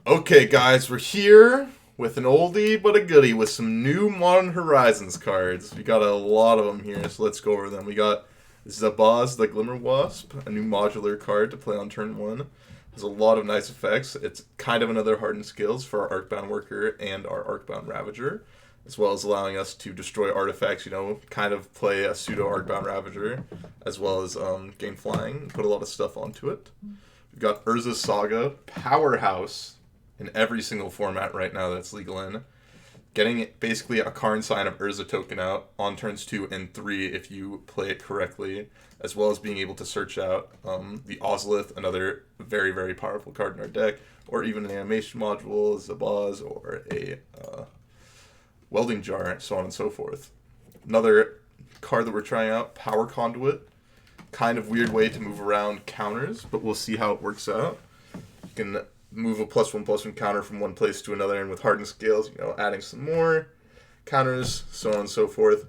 Okay, guys, we're here with an oldie but a goodie with some new Modern Horizons cards. We got a lot of them here, so let's go over them. We got Zabaz, the Glimmer Wasp, a new modular card to play on turn 1. Has a lot of nice effects. It's kind of another Hardened skills for our Arcbound Worker and our Arcbound Ravager, as well as allowing us to destroy artifacts, kind of play a pseudo Arcbound Ravager, as well as gain flying, put a lot of stuff onto it. We've got Urza Saga, Powerhouse, in every single format right now that's legal in. Getting basically a Karn sign of Urza token out on turns 2 and 3 if you play it correctly, as well as being able to search out the Ozolith, another very, very powerful card in our deck, or even an animation module, Zabaz, or a welding jar, so on and so forth. Another card that we're trying out, Power Conduit. Kind of weird way to move around counters, but we'll see how it works out. You can move a +1/+1 counter from one place to another, and with Hardened scales, adding some more counters, so on and so forth.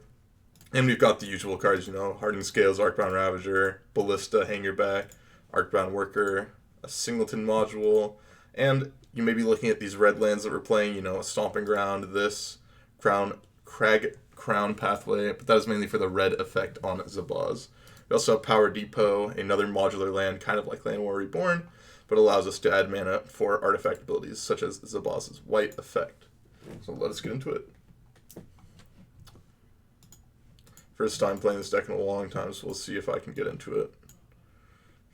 And we've got the usual cards, Hardened scales, Arcbound Ravager, Ballista, Hang Your Back, Arcbound Worker, a Singleton module, and you may be looking at these red lands that we're playing, a Stomping Ground, this Crag Crown pathway, but that is mainly for the red effect on Zabaz. We also have Power Depot, another modular land, kind of like Land War Reborn, but allows us to add mana for artifact abilities, such as Zabaz's white effect. So let us get into it. First time playing this deck in a long time, so we'll see if I can get into it.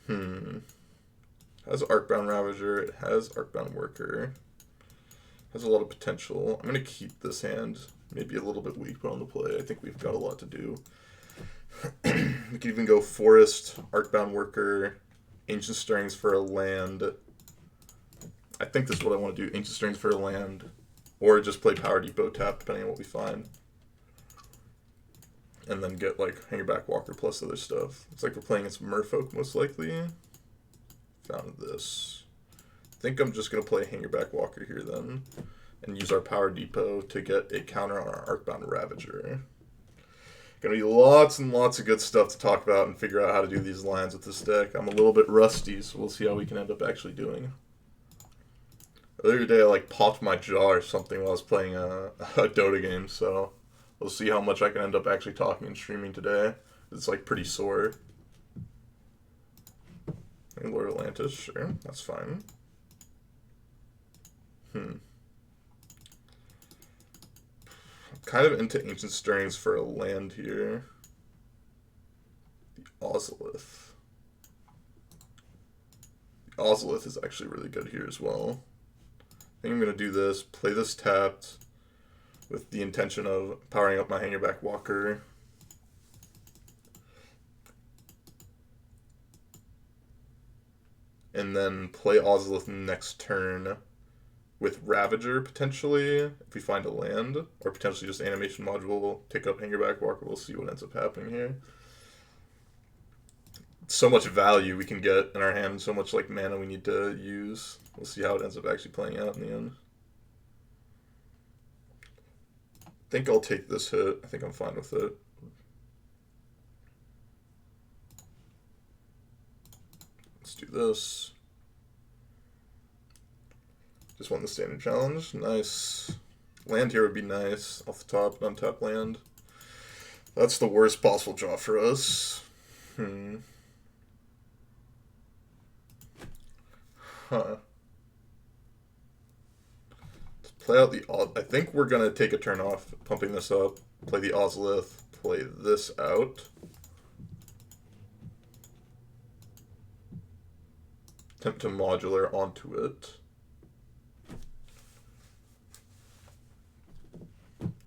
It has Arcbound Ravager, it has Arcbound Worker. Has a lot of potential. I'm going to keep this hand, maybe a little bit weak, but on the play. I think we've got a lot to do. We could even go Forest, Arcbound Worker, Ancient Stirrings for a land. I think this is what I want to do. Ancient Stirrings for a land. Or just play Power Depot tap, depending on what we find. And then get, Hang Your Back Walker plus other stuff. It's like we're playing against Merfolk, most likely. Found this. I think I'm just going to play Hang Your Back Walker here, then. And use our Power Depot to get a counter on our Arcbound Ravager. Gonna be lots and lots of good stuff to talk about and figure out how to do these lines with this deck. I'm a little bit rusty, so we'll see how we can end up actually doing. The other day I popped my jaw or something while I was playing a Dota game, so we'll see how much I can end up actually talking and streaming today. It's pretty sore. Lord Atlantis, sure, that's fine. Kind of into Ancient Stirrings for a land here. The Ozolith. The Ozolith is actually really good here as well. I think I'm going to do this, play this tapped with the intention of powering up my Hang Your Back Walker. And then play Ozolith next turn with Ravager, potentially, if we find a land, or potentially just animation module, pick up Hang Your Back Walker. We'll see what ends up happening here. So much value we can get in our hand, so much mana we need to use. We'll see how it ends up actually playing out in the end. I think I'll take this hit. I think I'm fine with it. Let's do this. Just won the standard challenge. Nice. Land here would be nice. Off the top, untap land. That's the worst possible draw for us. Let's play out the... I think we're going to take a turn off, pumping this up. Play the Ozolith. Play this out. Attempt to modular onto it.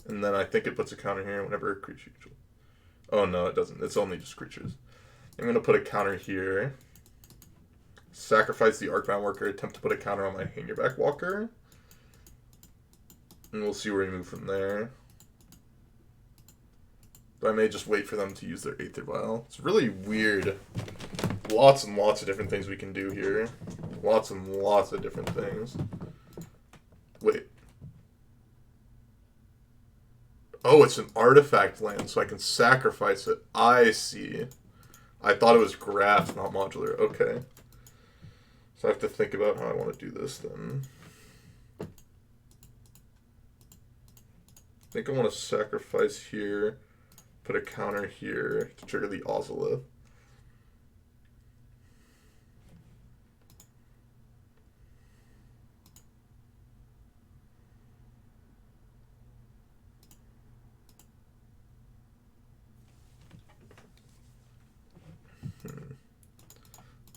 And then I think it puts a counter here whenever a creature... Oh, no, it doesn't. It's only just creatures. I'm going to put a counter here. Sacrifice the Arcbound Worker. Attempt to put a counter on my Hang Your Back Walker. And we'll see where we move from there. But I may just wait for them to use their Aether Vial. It's really weird. Lots and lots of different things we can do here. Lots and lots of different things. Wait. Oh, it's an artifact land, so I can sacrifice it. I see. I thought it was graph, not modular. Okay. So I have to think about how I want to do this then. I think I want to sacrifice here, put a counter here to trigger the Ozolith.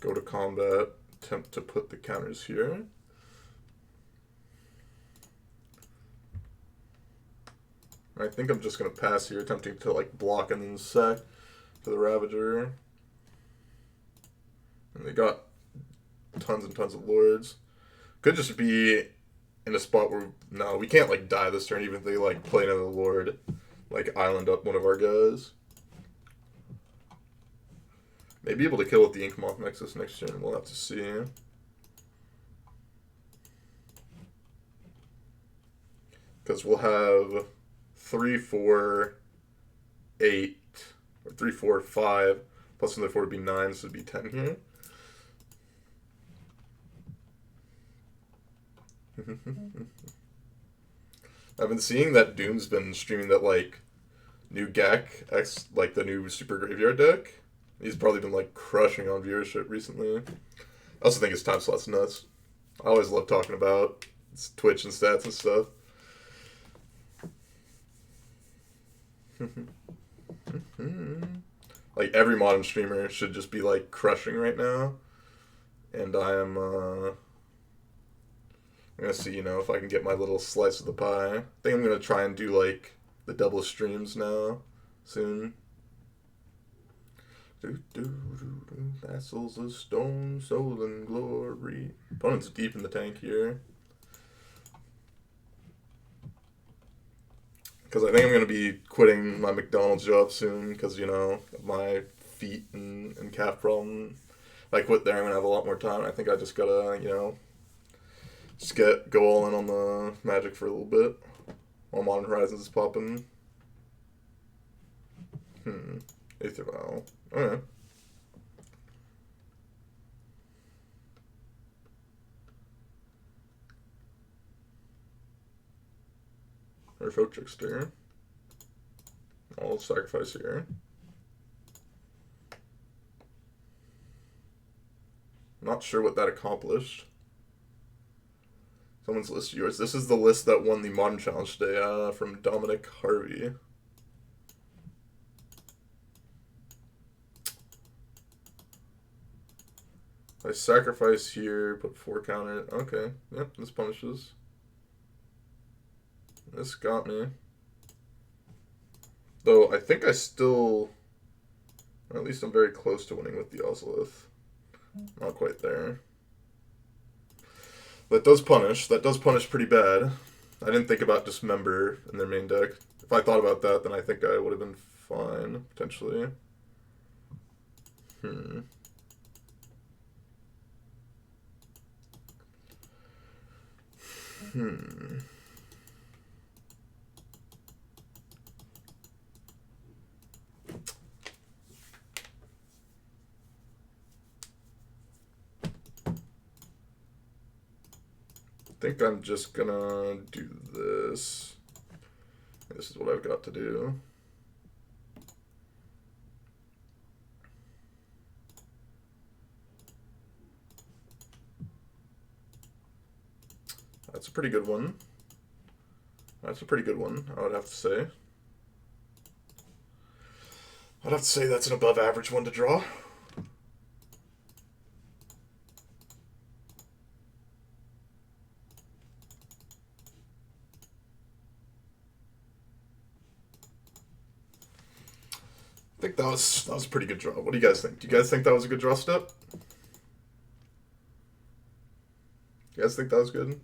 Go to combat, attempt to put the counters here. I think I'm just going to pass here, attempting to like block and then sack for the Ravager. And they got tons and tons of Lords. Could just be in a spot where, no, we can't like die this turn even if they like play another Lord, like island up one of our guys. Maybe able to kill with the Ink Moth Nexus next turn, we'll have to see. Because we'll have 3, 4, 8, or 3, 4, 5, plus another 4 would be 9, so it'd be 10 here. I've been seeing that Doom's been streaming that like new Gek X, like the new Super Graveyard deck. He's probably been like crushing on viewership recently. I also think his time slot's nuts. I always love talking about his Twitch and stats and stuff. Like every modern streamer should just be like crushing right now. And I'm gonna see, you know, if I can get my little slice of the pie. I think I'm gonna try and do like the double streams now soon. Vessels of stone, soul, and glory. Opponent's deep in the tank here. Because I think I'm going to be quitting my McDonald's job soon because, you know, my feet and calf problem. If I quit there, I'm going to have a lot more time. I think I just got to, you know, just go all in on the Magic for a little bit while Modern Horizons is popping. Aether Vial. Okay. Or Folk Trickster. I'll sacrifice here. Not sure what that accomplished. Someone's list yours. This is the list that won the Modern Challenge today from Dominic Harvey. I sacrifice here, put 4 counter. Okay, yep, this punishes. This got me. Though I think I still, or at least I'm very close to winning with the Ozolith. Not quite there. That does punish. That does punish pretty bad. I didn't think about Dismember in their main deck. If I thought about that, then I think I would have been fine, potentially. I think I'm just gonna do this. This is what I've got to do. That's a pretty good one. That's a pretty good one, I would have to say. I'd have to say that's an above average one to draw. I think that was a pretty good draw. What do you guys think? Do you guys think that was a good draw step? You guys think that was good?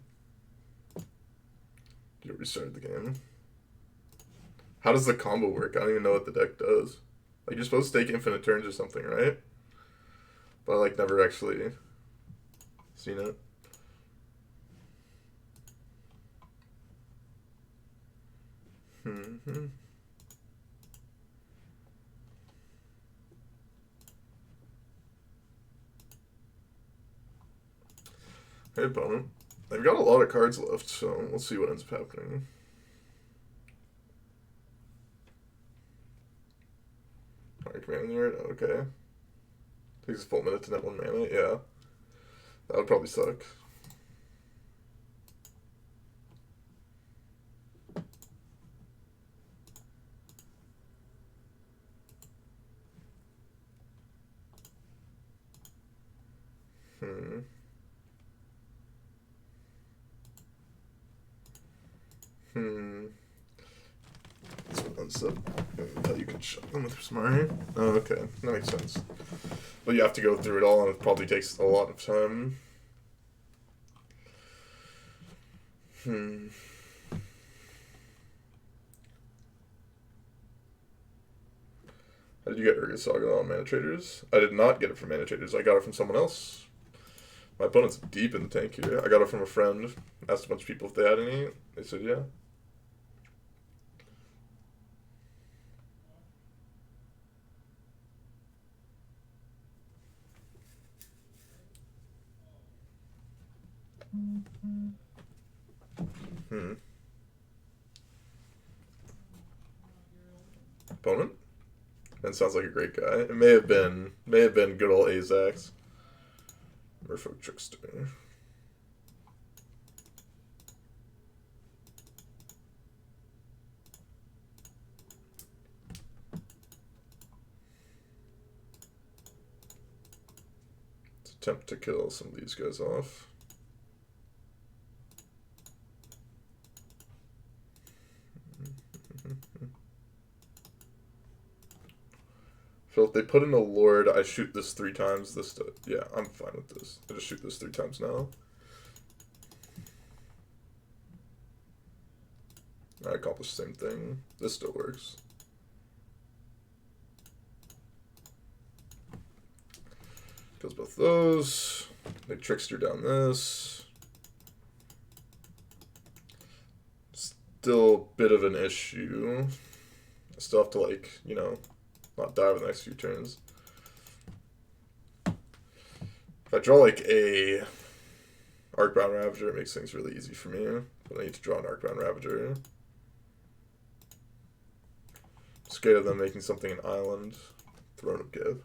You restarted the game. How does the combo work? I don't even know what the deck does. Like, you're supposed to take infinite turns or something, right? But I, like, never actually seen it. Hey, opponent. They've got a lot of cards left, so we'll see what ends up happening. command in the yard? Okay. Takes a full minute to net 1 mana, yeah. That would probably suck. So you can shut them with Smart. Oh, okay. That makes sense. But you have to go through it all, and it probably takes a lot of time. How did you get Urza Saga on Mana Traders? I did not get it from Mana Traders. I got it from someone else. My opponent's deep in the tank here. I got it from a friend. Asked a bunch of people if they had any. They said yeah. Opponent? That sounds like a great guy. It may have been good old Azax. Merfolk Trickster. Let's attempt to kill some of these guys off. So if they put in a Lord, I shoot this 3 times. Yeah, I'm fine with this. I just shoot this 3 times now. I accomplish the same thing. This still works. Kills both those. Big Trickster down this. Still a bit of an issue. I still have to, like, you know, not die over the next few turns. If I draw like a Arcbound Ravager, it makes things really easy for me. But I need to draw an Arcbound Ravager. Scared of them making something an island. Throne of Give.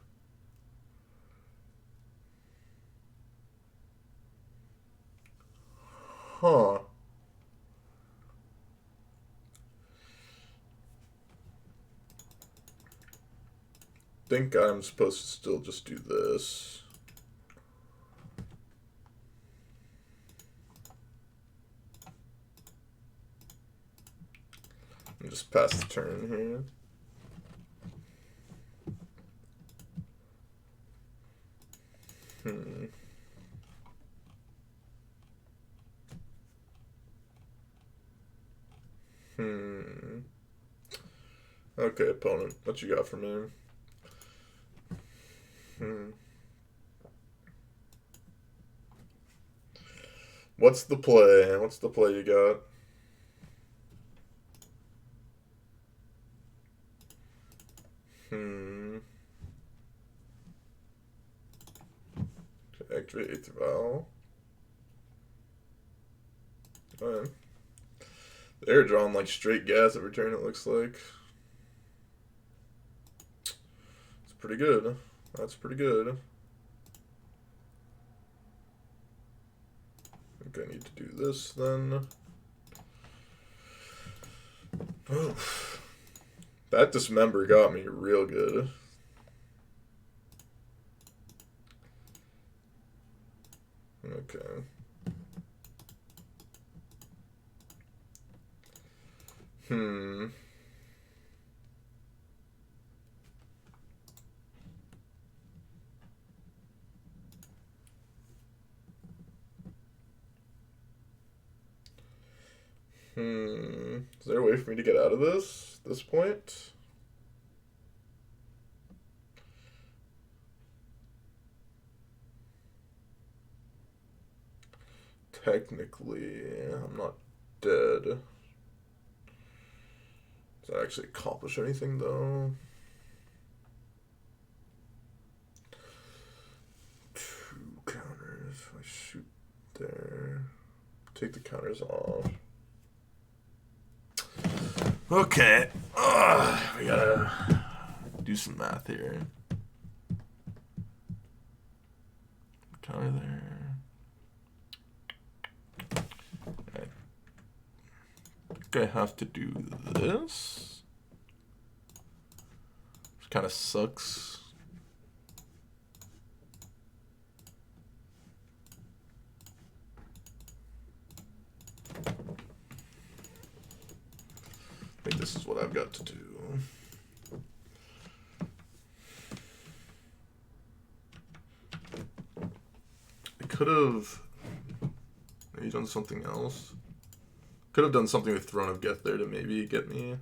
Huh. I think I'm supposed to still just do this. And just pass the turn here. Okay, opponent, what you got for me? What's the play? What's the play you got? Activate 8th Vow. Alright. They're drawing like straight gas every turn, it looks like. It's pretty good. That's pretty good. I think I need to do this then. Oof. That Dismember got me real good. Okay. Is there a way for me to get out of this at this point? Technically, I'm not dead. Does that actually accomplish anything, though? 2 counters. I shoot there. Take the counters off. Okay. We gotta do some math here. Counter there. I think I have to do this. Which kind of sucks. I think this is what I've got to do. I could have maybe done something else. Could have done something with Throne of Geth there to maybe get me.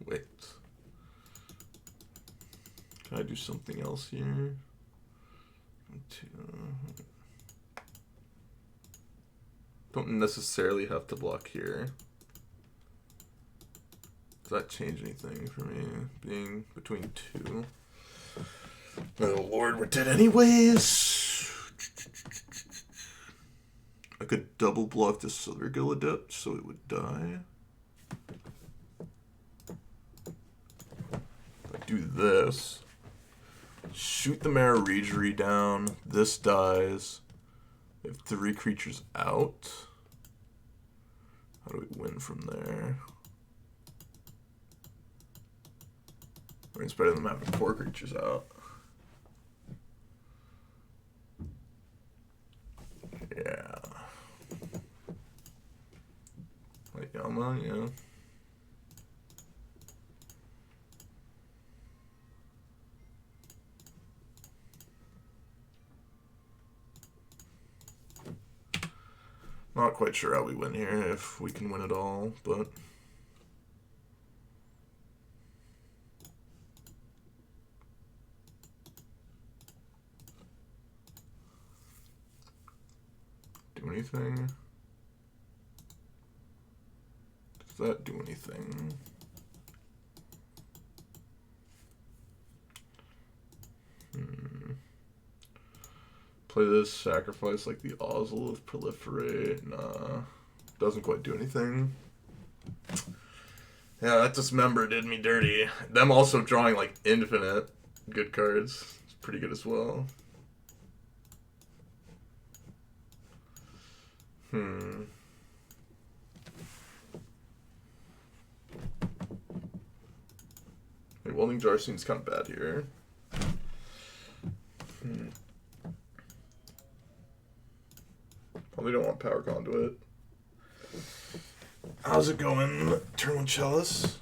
Wait. Can I do something else here? Don't necessarily have to block here. Does that change anything for me? Being between two. Oh Lord, we're dead anyways. I could double block the Silver Gill Adept so it would die. Do this. Shoot the Mararegery down. This dies. We have 3 creatures out. How do we win from there? I mean, it's better than having 4 creatures out. Yeah. Like Yama, yeah. Not quite sure how we win here, if we can win at all, but... Do anything? Does that do anything? Play this, sacrifice like the Ozolith, proliferate. Nah, doesn't quite do anything. Yeah, that Dismember did me dirty. Them also drawing like infinite good cards. It's pretty good as well. Hey, Welding Jar seems kind of bad here. Probably don't want Power Conduit. How's it going, Turn 1 Chalice?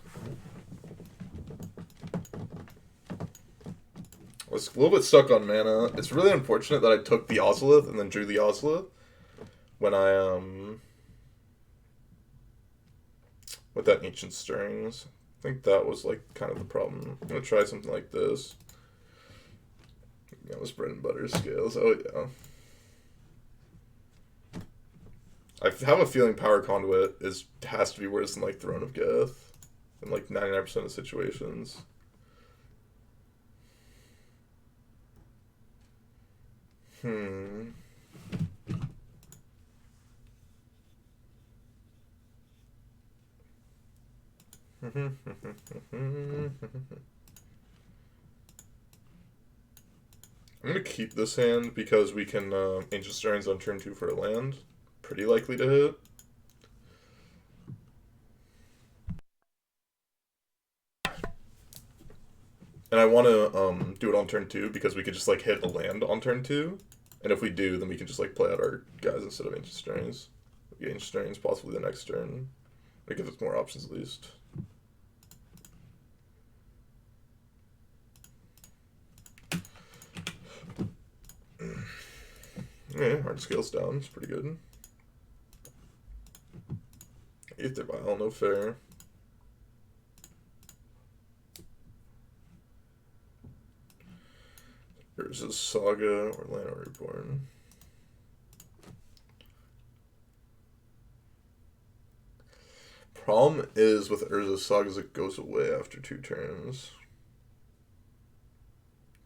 I was a little bit stuck on mana. It's really unfortunate that I took the Ozolith and then drew the Ozolith when I, with that Ancient Stirrings. I think that was, like, kind of the problem. I'm gonna try something like this. That was bread and butter scales. Oh, yeah. I have a feeling Power Conduit has to be worse than, like, Throne of Geth in, like, 99% of situations. I'm gonna keep this hand because we can Ancient Stirrings on turn 2 for a land. Pretty likely to hit. And I want to do it on turn 2 because we could just like hit a land on turn 2. And if we do, then we can just like play out our guys instead of Ancient Stirrings. Ancient Stirrings possibly the next turn. It gives us more options at least. Yeah, hard scales down. It's pretty good. Aether Vial, no fair. Urza Saga or Llanowar Reborn. Problem is with Urza Sagas, it goes away after 2 turns.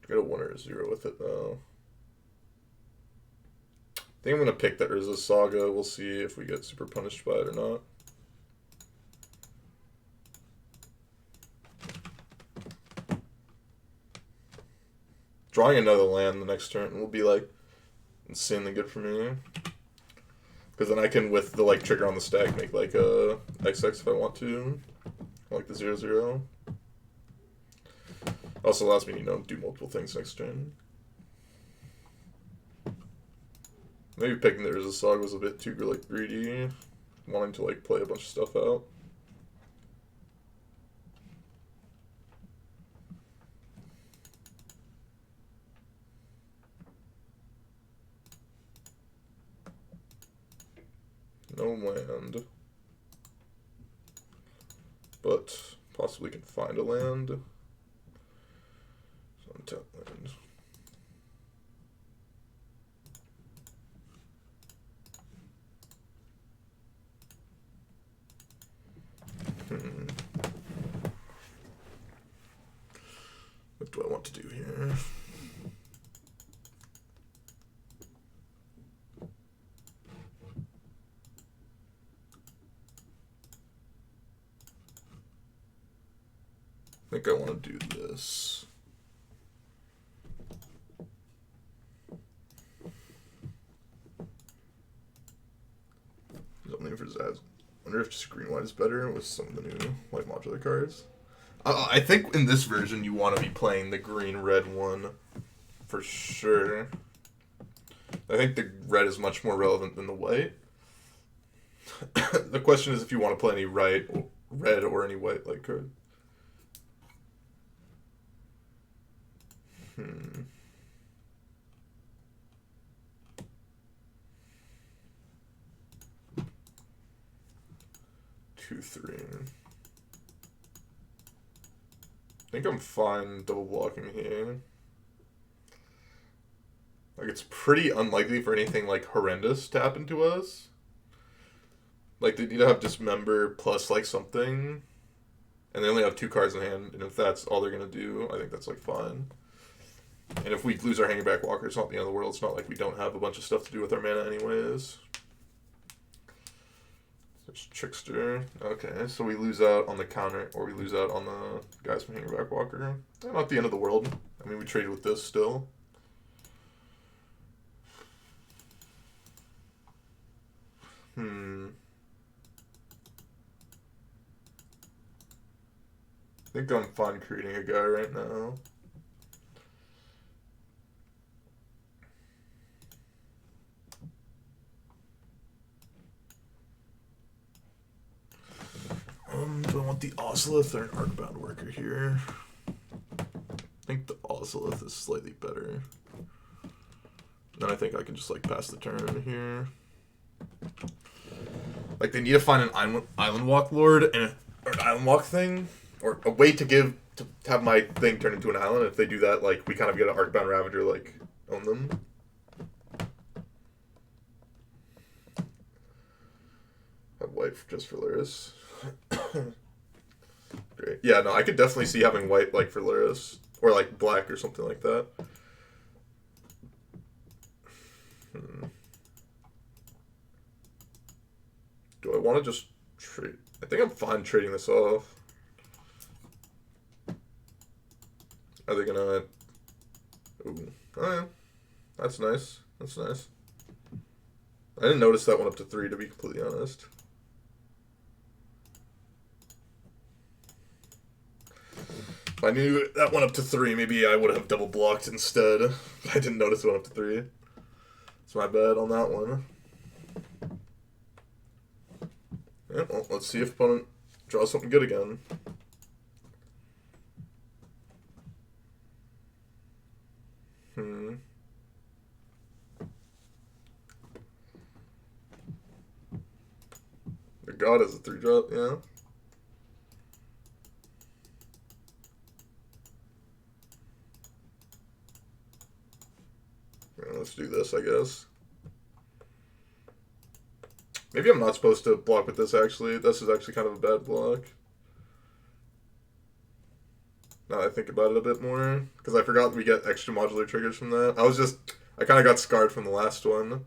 Get a 1 or a 0 with it though. I think I'm gonna pick the Urza Saga. We'll see if we get super punished by it or not. Drawing another land the next turn will be like insanely good for me. Because then I can, with the like trigger on the stack, make like a XX if I want to. Like the 0/0. Also allows me to, do multiple things next turn. Maybe picking the Urza Saga was a bit too like greedy. Wanting to like play a bunch of stuff out. No land. But possibly can find a land. So untap land. What do I want to do here? I think I want to do this. Something for Zabaz. I wonder if just green-white is better with some of the new white modular cards. I think in this version you want to be playing the green-red one for sure. I think the red is much more relevant than the white. The question is if you want to play any red or any white like card. 2/3. I think I'm fine double blocking here. Like, it's pretty unlikely for anything, like, horrendous to happen to us. Like, they need to have Dismember plus, like, something. And they only have 2 cards in hand, and if that's all they're going to do, I think that's, like, fine. And if we lose our Hanging Back Walker, it's not the end of the world. It's not like we don't have a bunch of stuff to do with our mana anyways. There's Trickster. Okay, so we lose out on the counter, or we lose out on the guys from Hanging Back Walker. Not the end of the world. I mean, we traded with this still. I think I'm fine creating a guy right now. Do I want the Ozolith or an Arcbound Worker here? I think the Ozolith is slightly better. Then I think I can just like pass the turn here. Like they need to find an Island Walk Lord and or an Island Walk thing, or a way to have my thing turn into an island. If they do that, like we kind of get an Arcbound Ravager like on them. Have white just for Lyris. Great. Yeah, no, I could definitely see having white like for Lyris. Or like black or something like that. Do I want to just trade? I think I'm fine trading this off. Are they gonna... Ooh. Oh, yeah. That's nice. That's nice. I didn't notice that one up to 3, to be completely honest. If I knew that went up to 3, maybe I would have double blocked instead. I didn't notice it went up to 3. It's my bad on that one. Yeah, well, let's see if opponent draws something good again. The God is a 3-drop, yeah. Let's do this, I guess. Maybe I'm not supposed to block with this, actually. This is actually kind of a bad block. Now that I think about it a bit more. Because I forgot we get extra modular triggers from that. I kind of got scarred from the last one.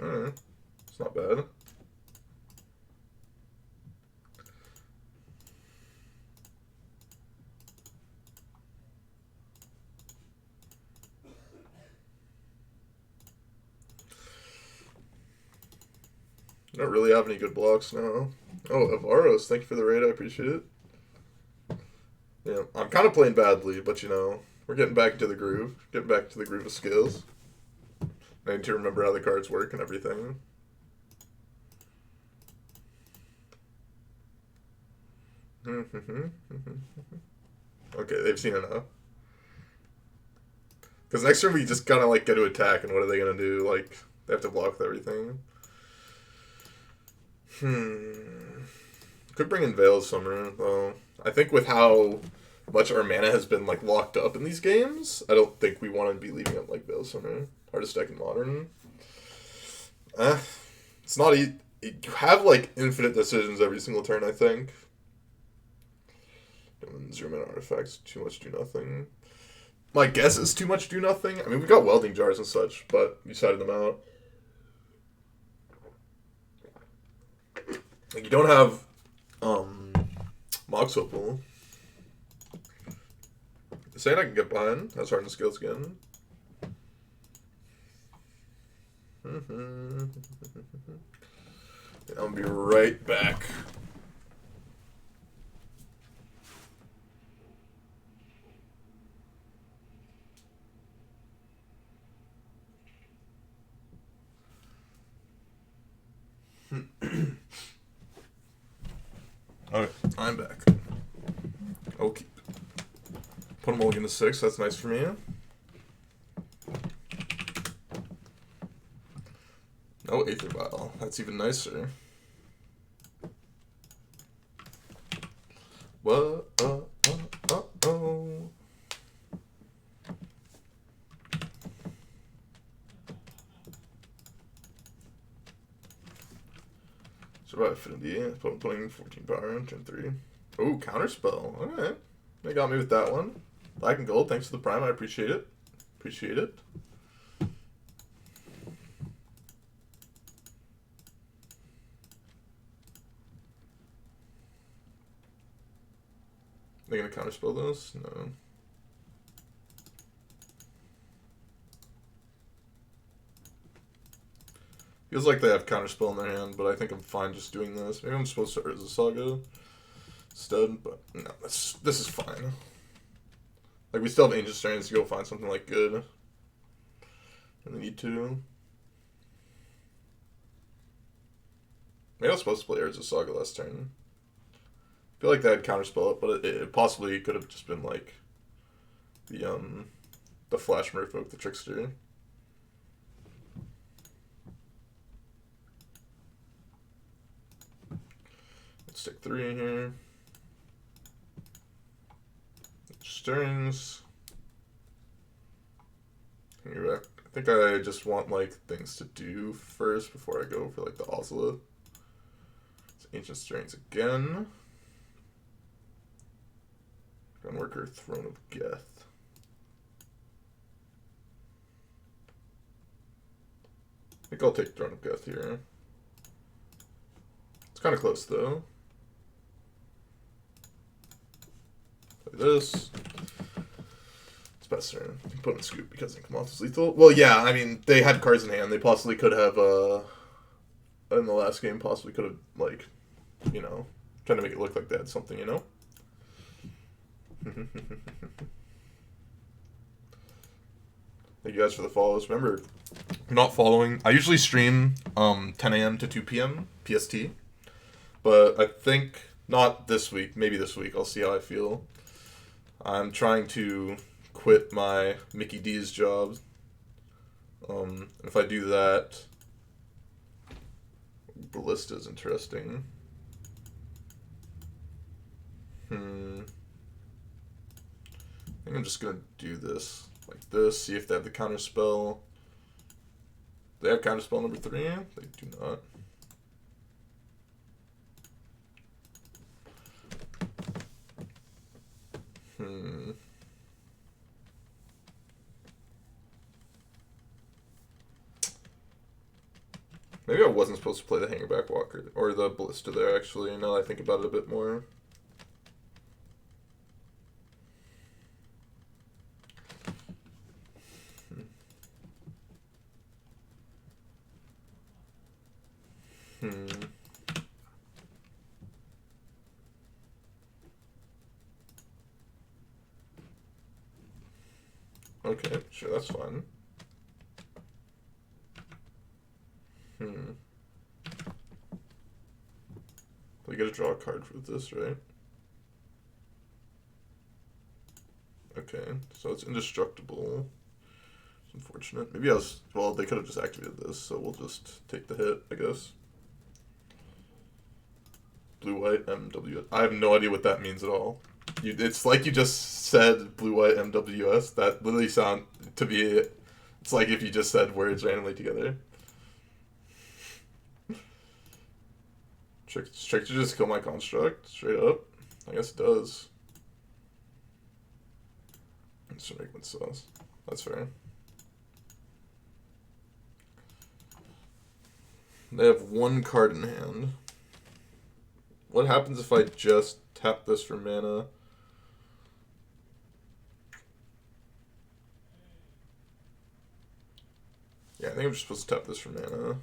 Alright. It's not bad. I don't really have any good blocks now. Oh, Avaros, thank you for the raid. I appreciate it. Yeah, I'm kind of playing badly, but you know, we're getting back into the groove. Getting back to the groove of skills. I need to remember how the cards work and everything. Okay, they've seen enough. Because next turn we just kind of like get to attack, and what are they gonna do? Like, they have to block with everything. Could bring in Veil Summer, though. I think with how much our mana has been like locked up in these games, I don't think we want to be leaving it like Veil Summer. Hardest deck in Modern. It's not easy. You have like infinite decisions every single turn, I think. Zoom in artifacts, too much do nothing. My guess is too much do nothing. I mean, we got welding jars and such, but we decided them out. Like, you don't have Mox Opal. Saying I can get behind. That's Hardened skills again. I'll be right back. Alright, I'm back. Okay. Put a mulligan to 6, that's nice for me. No Aether Vial, that's even nicer. What? Survive Affinity, putting 14 power on turn 3. Oh, Counterspell. Alright. They got me with that one. Black and gold, thanks for the prime, I appreciate it. Appreciate it. They gonna counterspell those? No. Feels like they have counterspell in their hand, but I think I'm fine just doing this. Maybe I'm supposed to urza saga instead, but no, this is fine. Like, we still have Ancient Strains to go find something like good. And we need to. Maybe I was supposed to play urza saga last turn. I feel like they had counterspell it, but it possibly could have just been like the Flash Merfolk, the Trickster. Let's stick 3 in here. Stirrings. I think I just want like things to do first before I go for like the Osla. It's Ancient Stirrings again. Gunworker, Throne of Geth. I think I'll take Throne of Geth here. It's kind of close though. Play this. It's best turn. Put in Scoop because Incomoth is lethal. Well, yeah, I mean, they had cards in hand. They possibly could have, in the last game, possibly could have, like, you know, trying to make it look like they had something, you know? Thank you guys for the follows. Remember, if you're not following, I usually stream 10 a.m. to 2 p.m. PST, but I think not this week. Maybe this week. I'll see how I feel. I'm trying to quit my Mickey D's job. If I do that, Ballista is interesting. I think I'm just gonna do this. Like this, see if they have the counter spell. They have counter spell number 3? They do not. Maybe I wasn't supposed to play the Hangerback Walker, or the Ballista there, actually, now that I think about it a bit more. Okay, sure, that's fine. We gotta draw a card for this, right? Okay, so it's indestructible. It's unfortunate. Maybe well, they could have just activated this, so we'll just take the hit, I guess. Blue-white MWS. I have no idea what that means at all. It's like you just said blue-white MWS. That literally sound to be it. It's like if you just said words randomly together. Trick to just kill my construct, straight up. I guess it does. Let's make one sauce. That's fair. They have one card in hand. What happens if I just tap this for mana? Yeah, I think I'm just supposed to tap this for mana.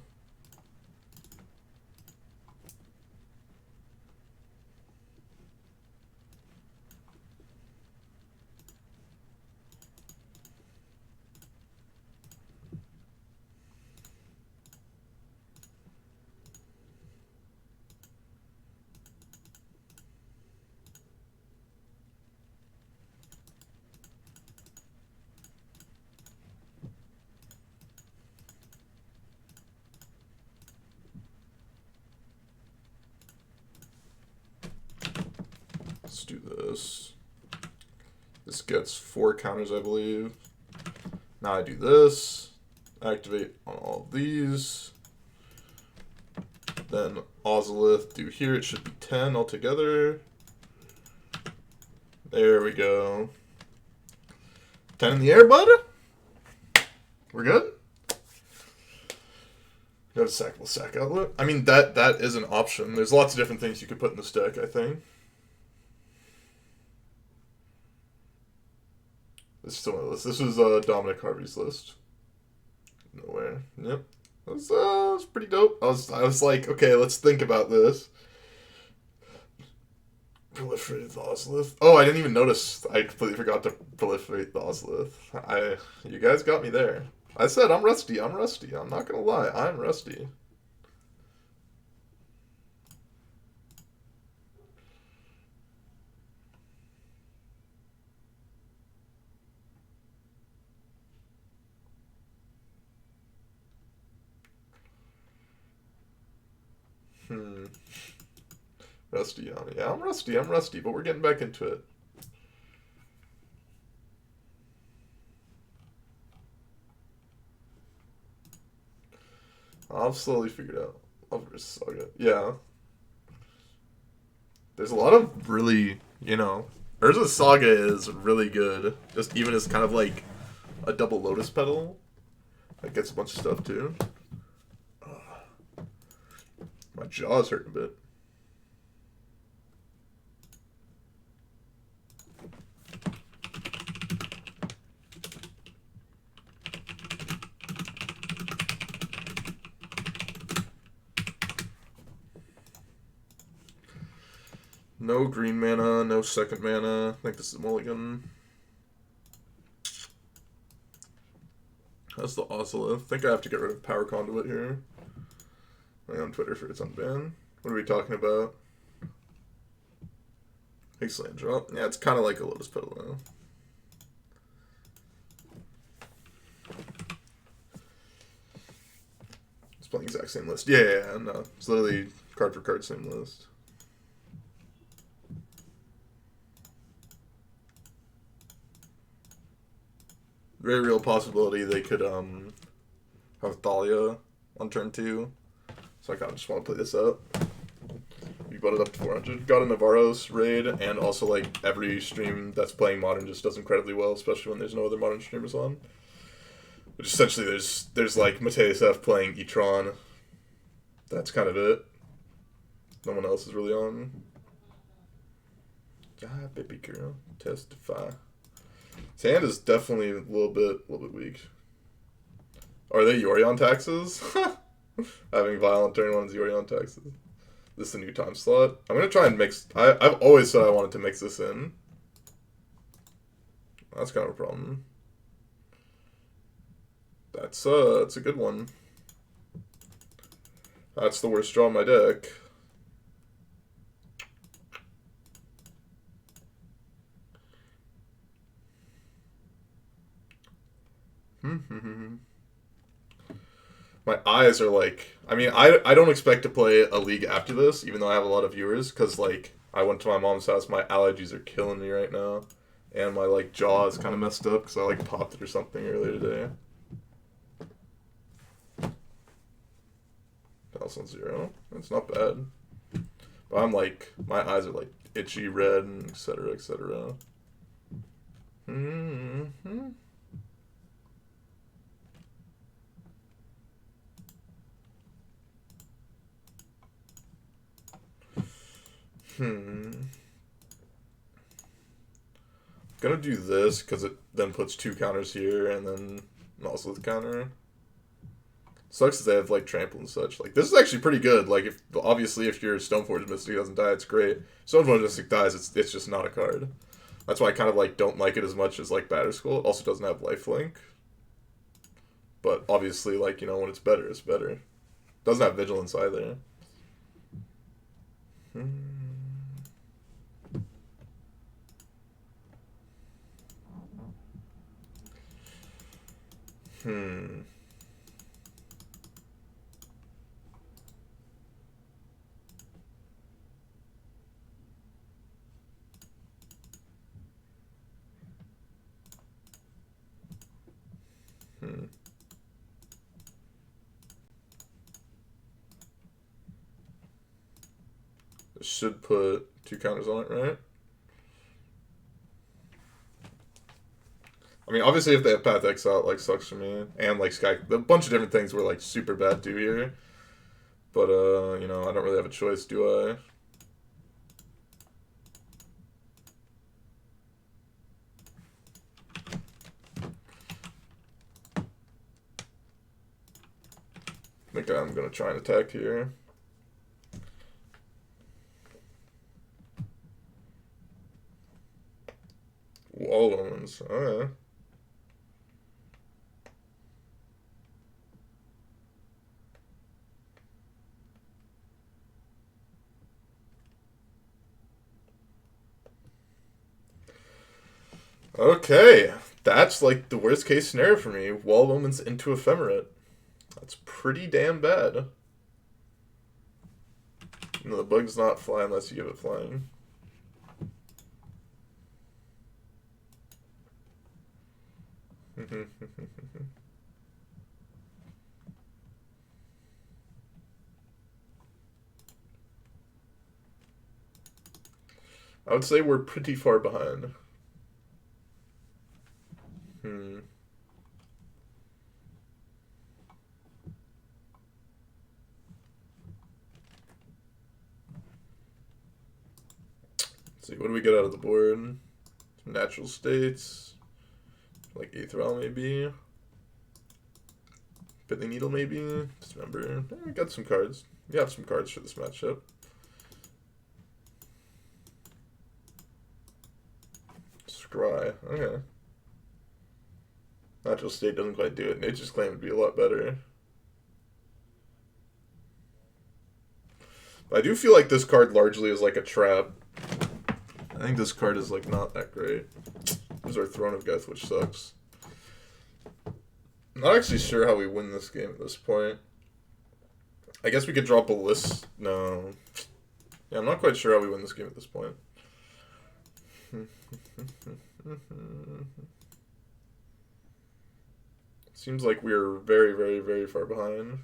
Let's do this. This gets 4 counters, I believe. Now I do this. Activate on all of these. Then Ozolith do here. It should be 10 altogether. There we go. 10 in the air, bud. We're good? Got a sackable sack outlet. I mean, that is an option. There's lots of different things you could put in this deck, I think. This is still my list. This was Dominic Harvey's list. Nowhere. Yep. That was pretty dope. I was like, okay, let's think about this. Proliferated the Ozolith. Oh, I didn't even notice. I completely forgot to proliferate the Ozolith. You guys got me there. I said I'm rusty. I'm rusty. I'm not gonna lie. I'm rusty. Rusty on me. Yeah, I'm rusty, but we're getting back into it. I've slowly figured out Love Saga. Yeah. There's a lot of really, Urza Saga is really good. Just even as kind of like a double Lotus Petal. That gets a bunch of stuff too. My jaw's hurting a bit. No green mana, no second mana. I think this is mulligan. That's the Ozolith. I think I have to get rid of Power Conduit here. I'm on Twitter for its unban. What are we talking about? Big land drop. Yeah, it's kind of like a Lotus Petal now. It's playing the exact same list. Yeah, no. It's literally card for card, same list. very real possibility they could have Thalia on turn 2. So I kind of just want to play this out. You brought it up to 400. Got a Navarro's raid, and also like every stream that's playing Modern just does incredibly well, especially when there's no other Modern streamers on. Which essentially there's like Mateus F playing E-Tron. That's kind of it. No one else is really on. Ah, baby girl, testify. His hand is definitely a little bit weak. Are they Yorion taxes? Having violent turn 1's Yorion taxes. This is a new time slot. I'm gonna try and mix. I've always said I wanted to mix this in. That's kind of a problem. That's a good one. That's the worst draw in my deck. My eyes are like, I mean, I don't expect to play a league after this, even though I have a lot of viewers, because, like, I went to my mom's house, my allergies are killing me right now, and my, like, jaw is kind of messed up, because I, like, popped it or something earlier today. Palace on 0. That's not bad. But I'm, like, my eyes are, like, itchy red, and et cetera, et cetera. Gonna do this because it then puts 2 counters here and then also the counter. Sucks that they have like trample and such. Like this is actually pretty good. Like if obviously if your Stoneforge Mystic doesn't die, it's great. Stoneforge Mystic dies, it's just not a card. That's why I kind of like don't like it as much as like Batterskull. It also doesn't have lifelink. But obviously, like, you know, when it's better, it's better. Doesn't have vigilance either. It should put 2 counters on it, right? I mean, obviously, if they have Path Exile, it, like, sucks for me. And, like, Sky... A bunch of different things were, like, super bad too here. But, you know, I don't really have a choice, do I? I think I'm going to try and attack here. Wall Omens. Alright. Okay. That's like the worst case scenario for me. Wall Omens into Ephemerate. That's pretty damn bad. No, the bug's not fly unless you give it flying. I would say we're pretty far behind. Let's see, what do we get out of the board? Some natural states. Like Aetherall maybe. Pithing Needle maybe. Dismember. We got some cards. We have some cards for this matchup. Scry. Okay. Natural state doesn't quite do it. Nature's Claim would be a lot better. But I do feel like this card largely is like a trap. I think this card is like not that great. This is our Throne of Geth, which sucks. I'm not actually sure how we win this game at this point. I guess we could draw Ballist. No. Yeah, I'm not quite sure how we win this game at this point. Seems like we're very, very, very far behind.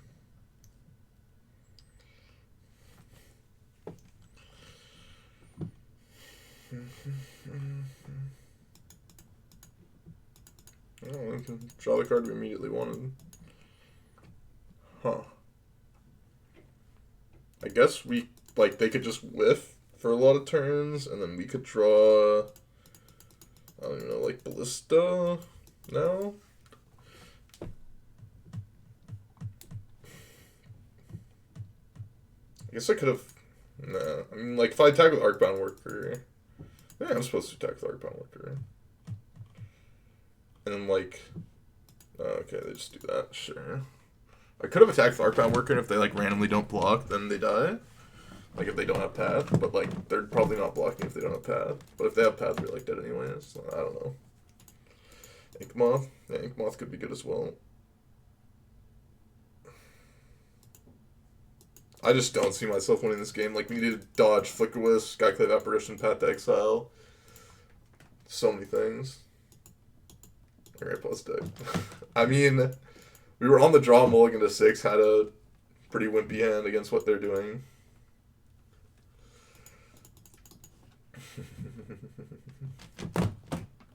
Oh, we can draw the card we immediately wanted. Huh. I guess we, like, they could just whiff for a lot of turns, and then we could draw, I don't even know, like, Ballista? No? I guess I could have, nah. I mean, like, if I attack with Arcbound Worker, yeah, I'm supposed to attack with Arcbound Worker. And then, like, okay, they just do that, sure. I could have attacked with Arcbound Worker, and if they, like, randomly don't block, then they die. Like, if they don't have Path, but, like, they're probably not blocking if they don't have Path. But if they have Path, they're, like, dead anyways, so I don't know. Ink Moth? Yeah, Ink Moth could be good as well. I just don't see myself winning this game. Like, we need to dodge Flickerwisp, Skyclave Apparition, Path to Exile. So many things. Alright, plus deck. I mean, we were on the draw mulligan to 6, had a pretty wimpy hand against what they're doing.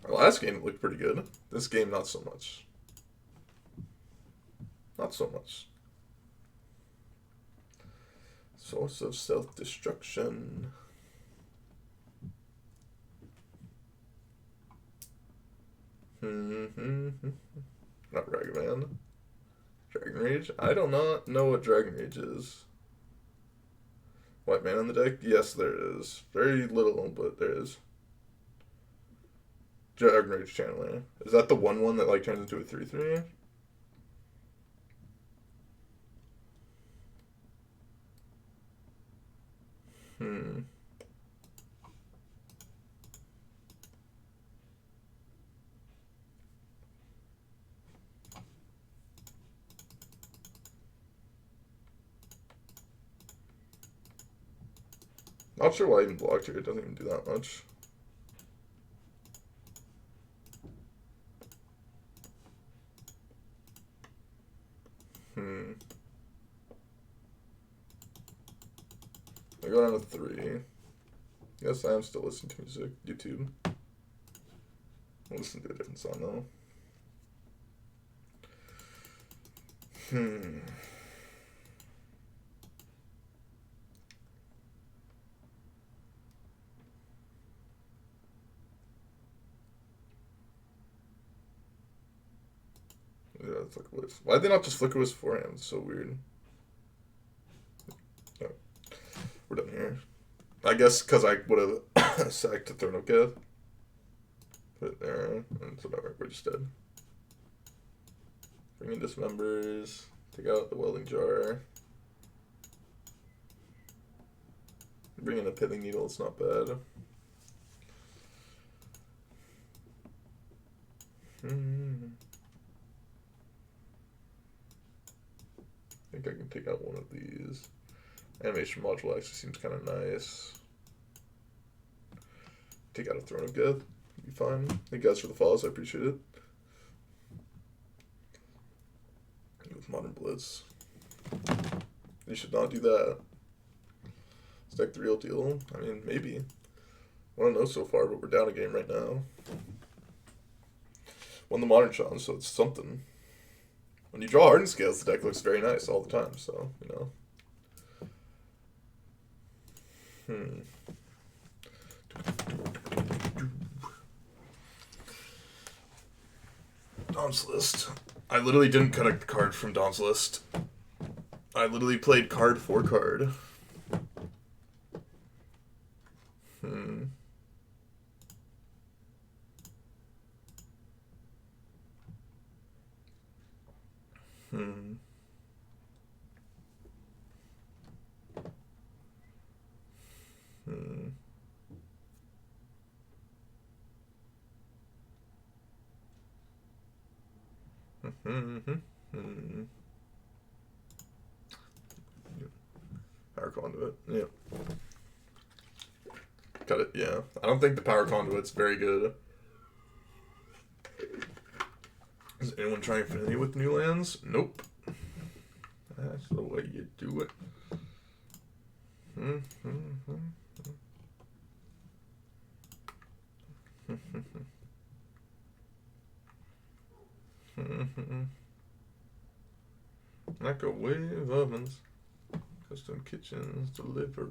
Our last game looked pretty good. This game, not so much. Not so much. Source of self-destruction. Not Ragavan. Dragon Rage? I do not know what Dragon Rage is. White mana on the deck? Yes, there is. Very little, but there is. Dragon Rage Channeler. Is that the 1/1 that, like, turns into a 3/3? Not sure why I even blocked here. It doesn't even do that much. I go down to 3. Yes, I am still listening to music. YouTube. I'll listen to a different song though. Yeah, Flickerwisp. Why'd they not just Flickerwisp beforehand? It's so weird. Oh, we're done here. I guess because I would have sacked to Throne of Geth. Put it there, and so whatever, we're just dead. Bring in Dismembers. Take out the Welding Jar. Bring in a Pithing Needle, it's not bad. I think I can take out one of these. Animation module actually seems kind of nice. Take out a Throne of Geth. Be fine. Thank you guys for the follows. I appreciate it. With Modern Blitz. You should not do that. Is deck the real deal? I mean, maybe. I don't know so far, but we're down a game right now. Won the Modern Challenge, so it's something. When you draw Hardened Scales, the deck looks very nice all the time, so, you know. Dom's List. I literally didn't cut a card from Dom's List. I literally played card for card. Power Conduit, yeah. Got it, yeah. I don't think the Power Conduit's very good. Is anyone trying Affinity with new lands? Nope. That's the way you do it. Microwave ovens, custom kitchens, deliver.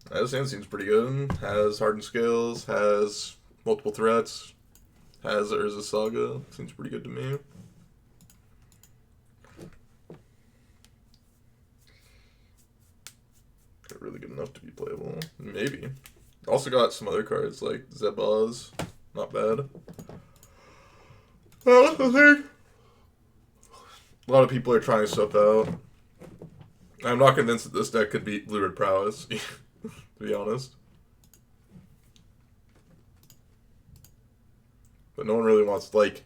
This hand seems pretty good. Has hardened scales, has multiple threats, has Urza Saga. Seems pretty good to me. Really good enough to be playable. Maybe. Also got some other cards like Zabaz. Not bad. I think a lot of people are trying stuff out. I'm not convinced that this deck could beat Blue Red Prowess, to be honest. But no one really wants, like...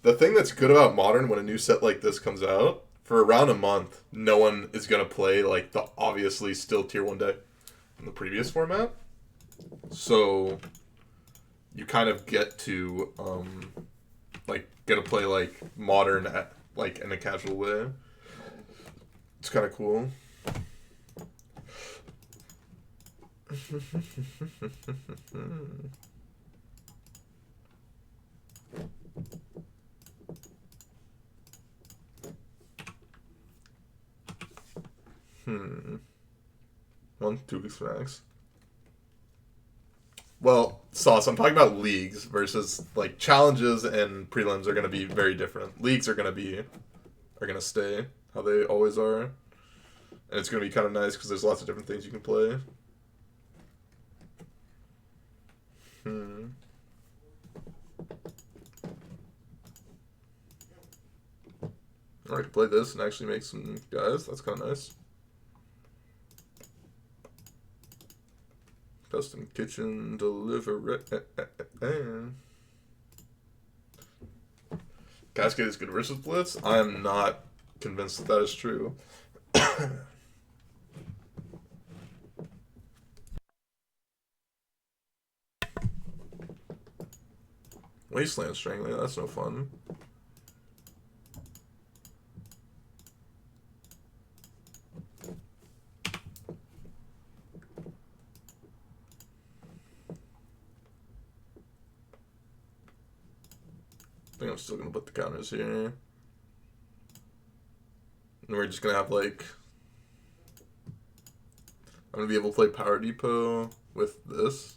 The thing that's good about Modern when a new set like this comes out, for around a month, no one is going to play, like, the obviously still Tier 1 deck in the previous format. So, you kind of get to, get to play, like, Modern, like, in a casual way. It's kind of cool. One, 2 weeks max. Well, Sauce, I'm talking about leagues versus, like, challenges and prelims are going to be very different. Leagues are going to stay how they always are. And it's going to be kind of nice because there's lots of different things you can play. I can play this and actually make some guys. That's kind of nice. Custom kitchen deliver. Cascade is good versus Blitz. I am not convinced that that is true. Wasteland Strangling, that's no fun. I think I'm still going to put the counters here. And we're just going to have, like... I'm going to be able to play Power Depot with this.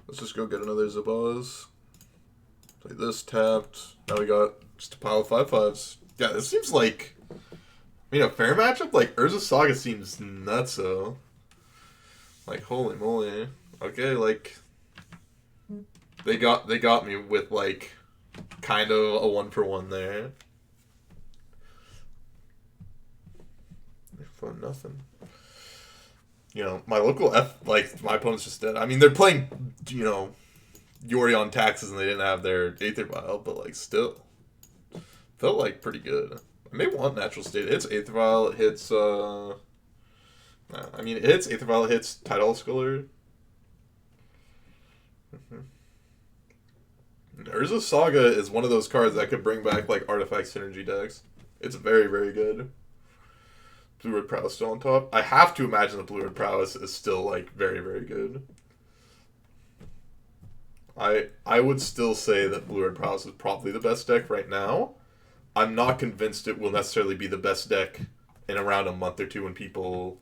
Let's just go get another Zabaz. Play this tapped. Now we got just a pile of 5/5s. Yeah, this seems like... I mean, a fair matchup? Like, Urza Saga seems nutso. Like, holy moly. Okay, like... They got me with, like, kind of a 1-for-1 there. For nothing. You know, my local my opponent's just dead. I mean, they're playing, you know, Yori on taxes and they didn't have their Aether Vial, but, like, still. Felt, like, pretty good. I may want Natural State. It hits Aether Vial, it hits, it hits Aether Vial, it hits Tidal Sculler. Urza Saga is one of those cards that could bring back, like, Artifact Synergy decks. It's very, very good. Blue Red Prowess still on top. I have to imagine that Blue Red Prowess is still, like, very, very good. I would still say that Blue Red Prowess is probably the best deck right now. I'm not convinced it will necessarily be the best deck in around a month or two when people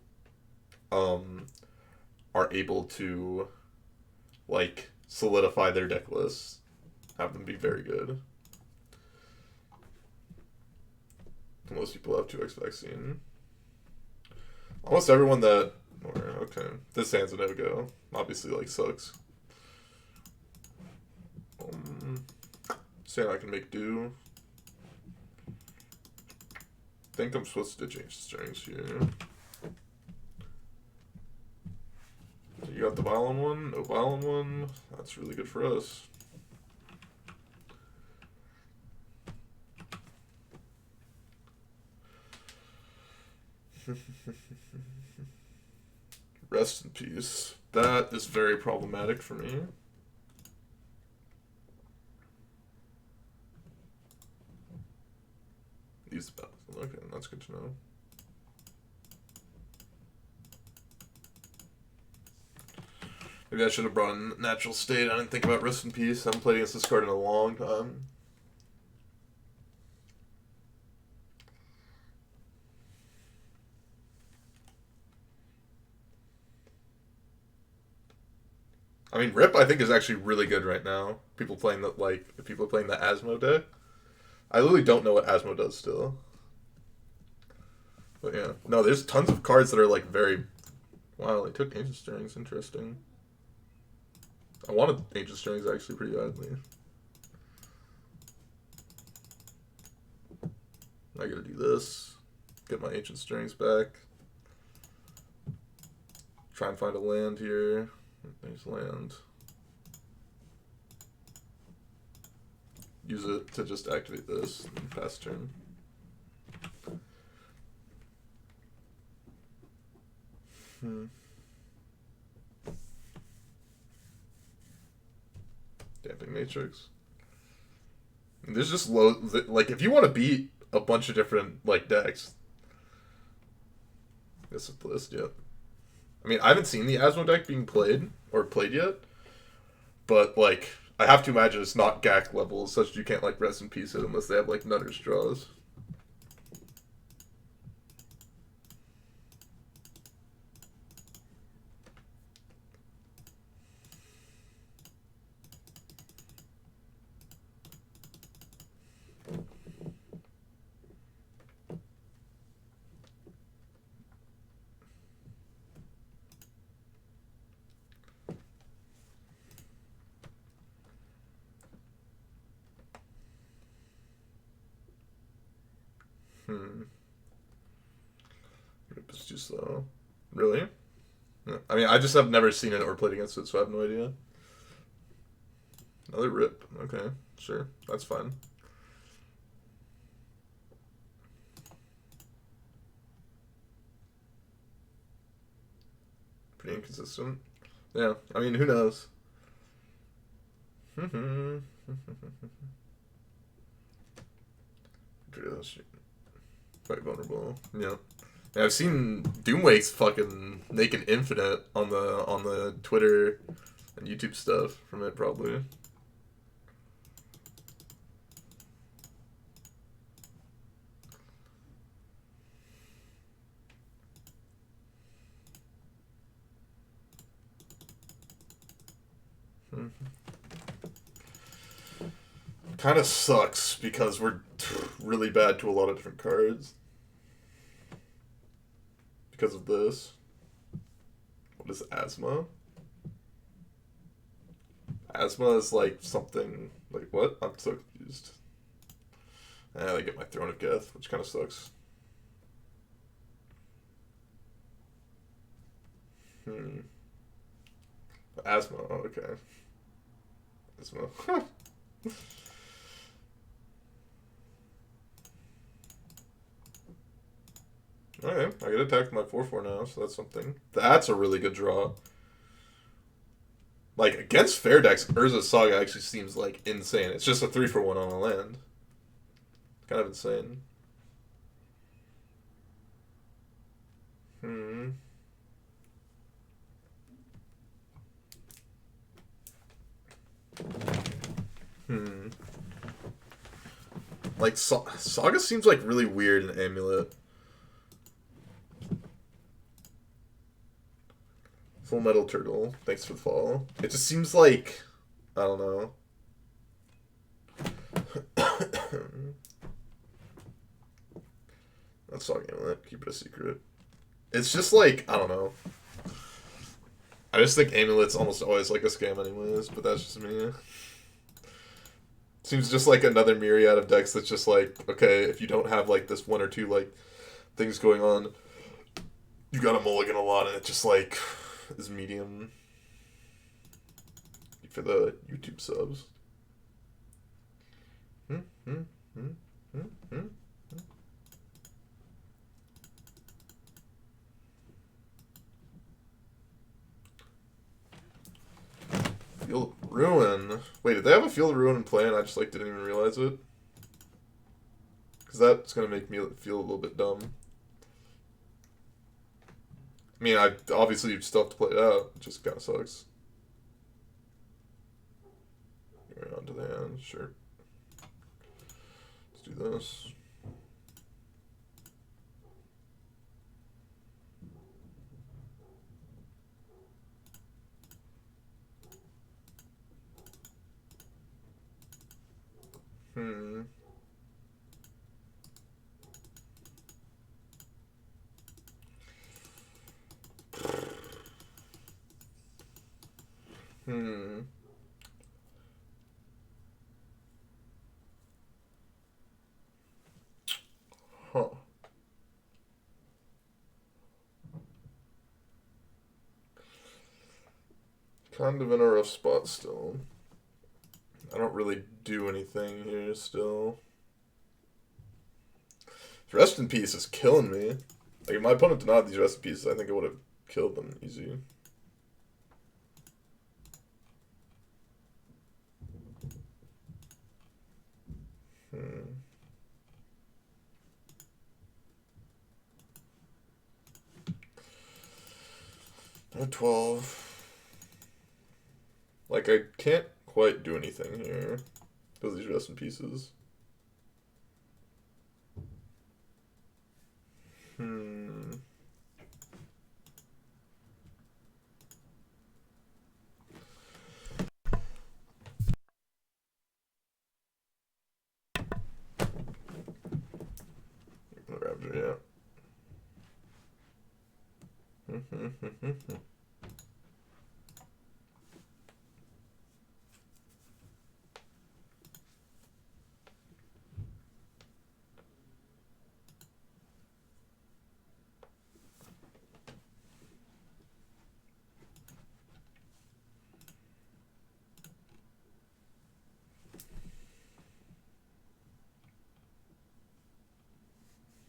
are able to, like, solidify their deck lists. Have them be very good. Most people have 2x vaccine. Almost everyone that... Okay, this hand's a no-go. Obviously, like, sucks. Saying I can make do. Think I'm supposed to change the strings here. You got the violin one, no violin one. That's really good for us. Rest in peace. That is very problematic for me. Use the bell. Okay, that's good to know. Maybe I should have brought in Natural State. I didn't think about Rest in Peace. I haven't played against this card in a long time. I mean, Rip I think is actually really good right now. People playing the people playing the Asmo deck. I literally don't know what Asmo does still. But yeah, no, there's tons of cards that are like very. Wow, they took Ancient Stirrings. Interesting. I wanted Ancient Stirrings actually pretty badly. I gotta do this. Get my Ancient Stirrings back. Try and find a land here. There's land. Use it to just activate this and pass turn. Damping Matrix. And there's just like if you want to beat a bunch of different like decks. This is the list, yeah. I mean, I haven't seen the Asmo deck being played yet, but like I have to imagine it's not GAC level, such that you can't like Rest in Peace it unless they have like Nutter's draws. Rip is too slow. Really? Yeah. I mean, I just have never seen it or played against it, so I have no idea. Another Rip. Okay, sure. That's fine. Pretty inconsistent. Yeah, I mean, who knows? Quite vulnerable. Yeah. Yeah, I've seen Doomwake's fucking naked infinite on the Twitter and YouTube stuff from it probably. Kind of sucks because we're really bad to a lot of different cards. Because of this. What is Asthma? Asthma is like something like what? I'm so confused. I get my Throne of Death, which kind of sucks. Asthma, oh, okay. Asthma. Alright, I get attacked with my 4/4 now, so that's something. That's a really good draw. Like, against fair decks, Urza's Saga actually seems, like, insane. It's just a 3/1 on a land. Kind of insane. Like, Saga seems, like, really weird in Amulet. Full Metal Turtle. Thanks for the follow. It just seems like... I don't know. That's Saga Amulet. Keep it a secret. It's just like... I don't know. I just think Amulet's almost always like a scam anyways, but that's just me. Seems just like another myriad of decks that's just like, okay, if you don't have like this one or two like things going on, you gotta mulligan a lot, and it just like is medium for the YouTube subs. if they have a Field of Ruin in play and I just like didn't even realize it, because that's gonna make me feel a little bit dumb. I mean, I obviously still have to play it out. It just kind of sucks. Right onto the hand, sure. Let's do this. Hmm. Hmm. Huh. Kind of in a rough spot still. I don't really do anything here still. Rest in Peace is killing me. Like, if my opponent did not have these Rest in Pieces, I think I would have killed them easy. Hmm. 12. Like, I can't quite do anything here because of these Rest in Pieces. Hmm. Raptor, yeah.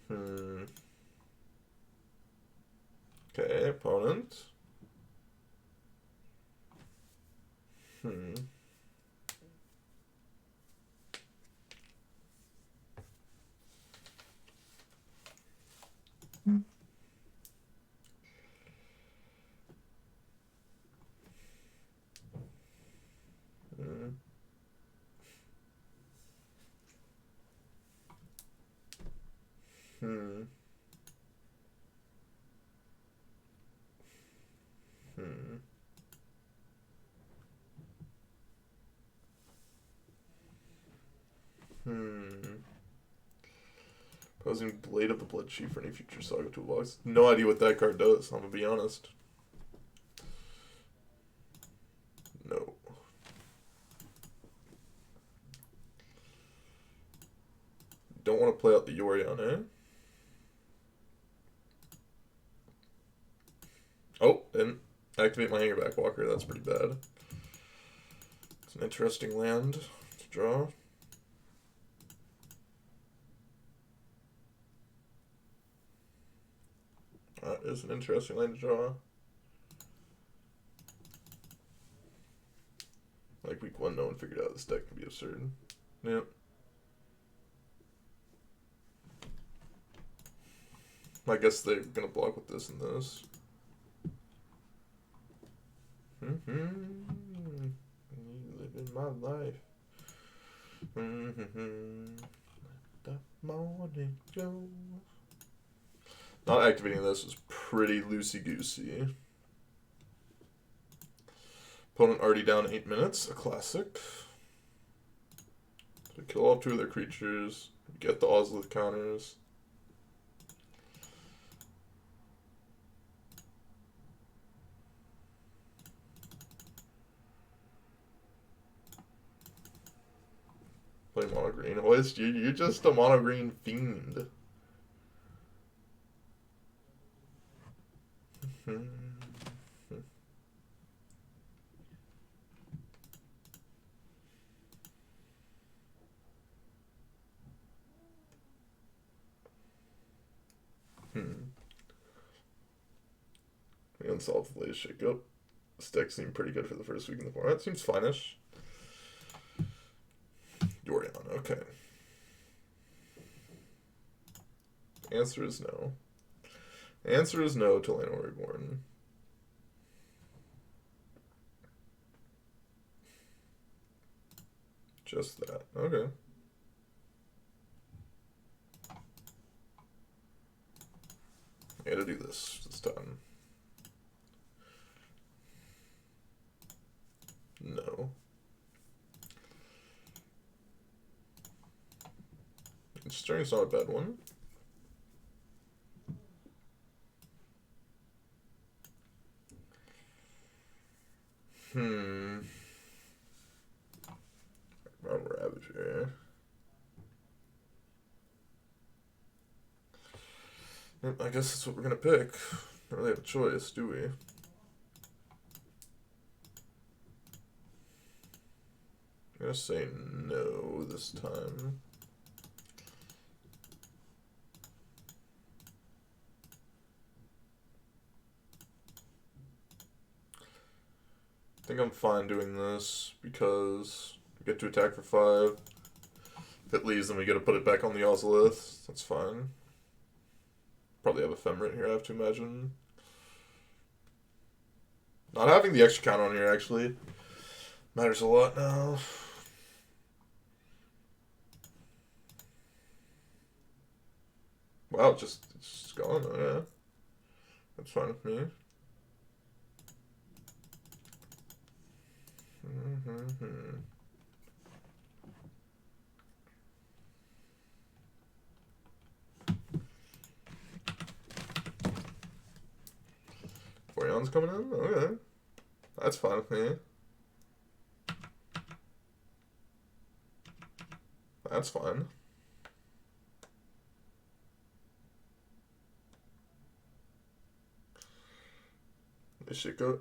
Hmm. Okay, opponent. Hmm. Hmm. Hmm. Hmm. Hmm. Posing Blade of the Blood Chief for any future Saga toolbox. No idea what that card does, I'm gonna be honest. No. Don't want to play out the Yorion, eh? Oh, and activate my Hangerback Walker. That's pretty bad. It's an interesting land to draw. That is an interesting land to draw. Like week 1, no one figured out this deck could be absurd. Yep. I guess they're gonna block with this and this. Living my life. The morning glow. Not activating this is pretty loosey-goosey. Opponent already down 8 minutes, a classic. So kill off 2 of their creatures, get the Ozlith counters. Play mono green. Hoist, you're just a mono green fiend. The Unsolved the latest shakeup. This deck seemed pretty good for the first week in the format. Seems fine-ish. Yorion, okay. Answer is no. Answer is no to Lana Reborn. Just that. Okay. I gotta do this time. No. Stirring's not a bad one. Ravager. I guess that's what we're gonna pick. Don't really have a choice, do we? I'm gonna say no this time. I think I'm fine doing this because we get to attack for 5. If it leaves, then we get to put it back on the Ozolith. That's fine. Probably have Ephemerate here, I have to imagine. Not having the extra count on here actually matters a lot now. Wow, it's just gone. Oh, yeah. That's fine with me. Orion's coming in? Okay. That's fine with me. That's fine. This shit go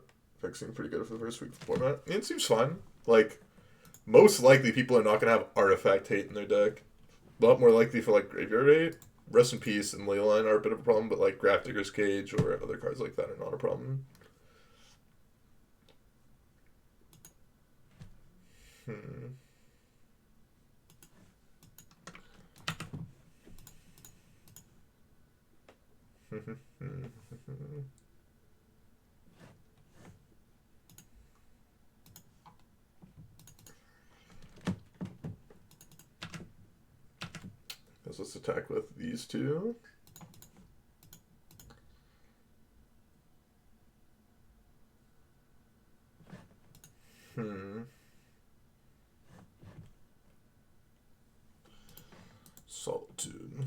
seems pretty good for the first week of format. It seems fine. Like, most likely people are not going to have Artifact Hate in their deck. A lot more likely for, like, Graveyard Hate. Rest in Peace and Leyline are a bit of a problem, but, like, Grafdigger's Cage or other cards like that are not a problem. Let's attack with these two. Solitude.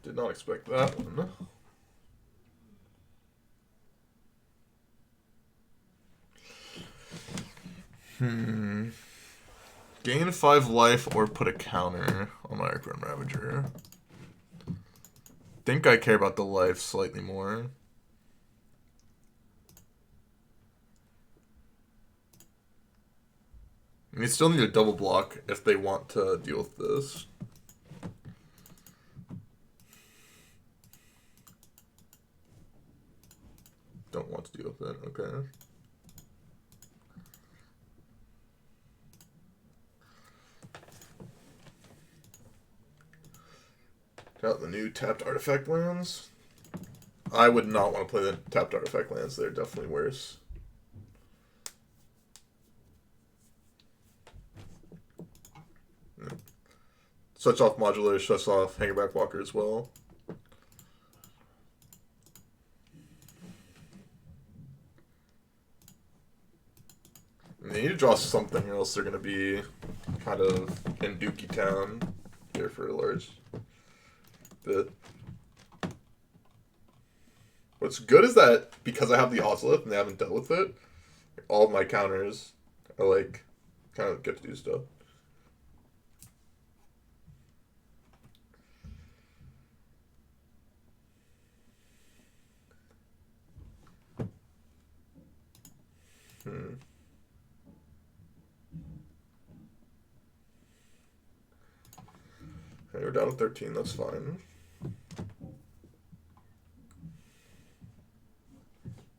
Did not expect that one. Gain 5 life or put a counter on my Arcburn Ravager. Think I care about the life slightly more. And you still need a double block if they want to deal with this. Don't want to deal with it, okay. Got the new tapped artifact lands. I would not want to play the tapped artifact lands. They're definitely worse. Switch off Modular, switch off Hangerback Walker as well. They need to draw something or else they're going to be kind of in Dookie Town here for a large bit. What's good is that because I have the Ozolith and they haven't dealt with it, all of my counters are like kind of get to do stuff. Okay, we're down to 13, that's fine.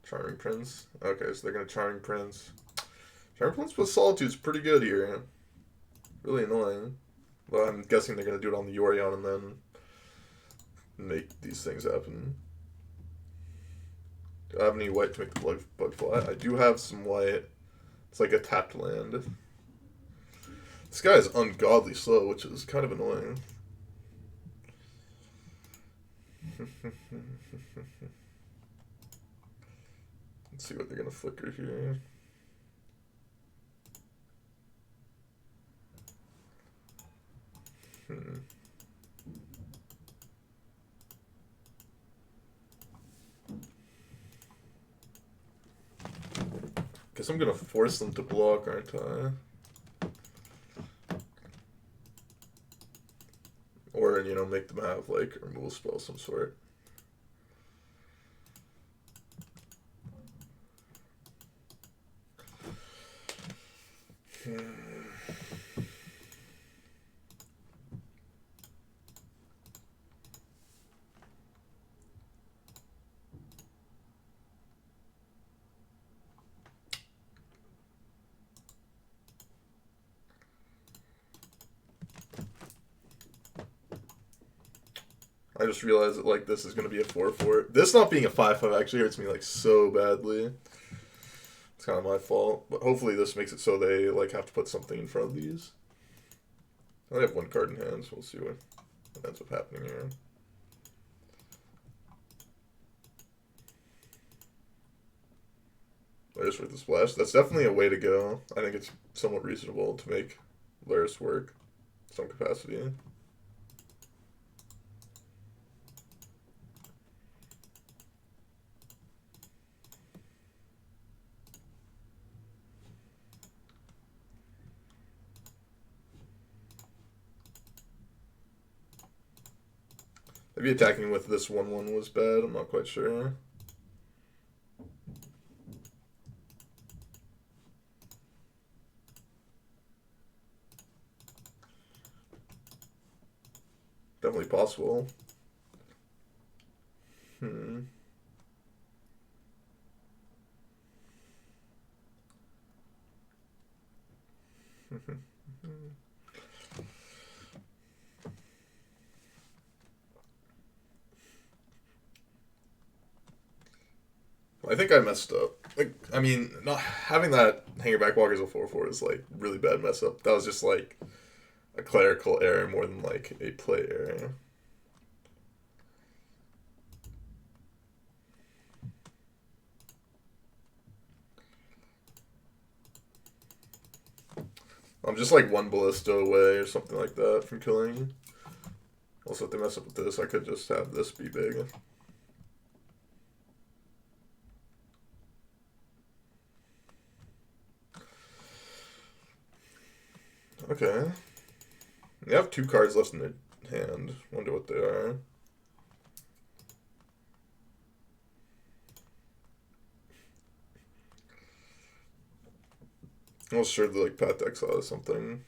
Charming Prince. Okay, so they're going to Charming Prince. Counterpoints with Solitude's pretty good here. Really annoying. Well, I'm guessing they're going to do it on the Yorion and then make these things happen. Do I have any white to make the bug fly? I do have some white. It's like a tapped land. This guy is ungodly slow, which is kind of annoying. Let's see what they're going to flicker here. Guess I'm gonna force them to block, aren't I? Or, you know, make them have, like, a removal spell of some sort. I just realized that, like, this is going to be a 4-4. This not being a 5-5 actually hurts me, like, so badly. It's kind of my fault. But hopefully this makes it so they, like, have to put something in front of these. I only have one card in hand, so we'll see what ends up happening here. Laris with the splash. That's definitely a way to go. I think it's somewhat reasonable to make Laris work in some capacity. Maybe attacking with this 1/1 was bad. I'm not quite sure. Definitely possible. I think I messed up. Like, I mean, not having that Hangerback Walker as a 4/4 is, like, really bad mess up. That was just, like, a clerical error more than, like, a play error. I'm just, like, one ballista away or something like that from killing. Also, if they mess up with this, I could just have this be big. Okay. They have 2 cards left in their hand. Wonder what they are. I was sure the, like, Path Exile or something.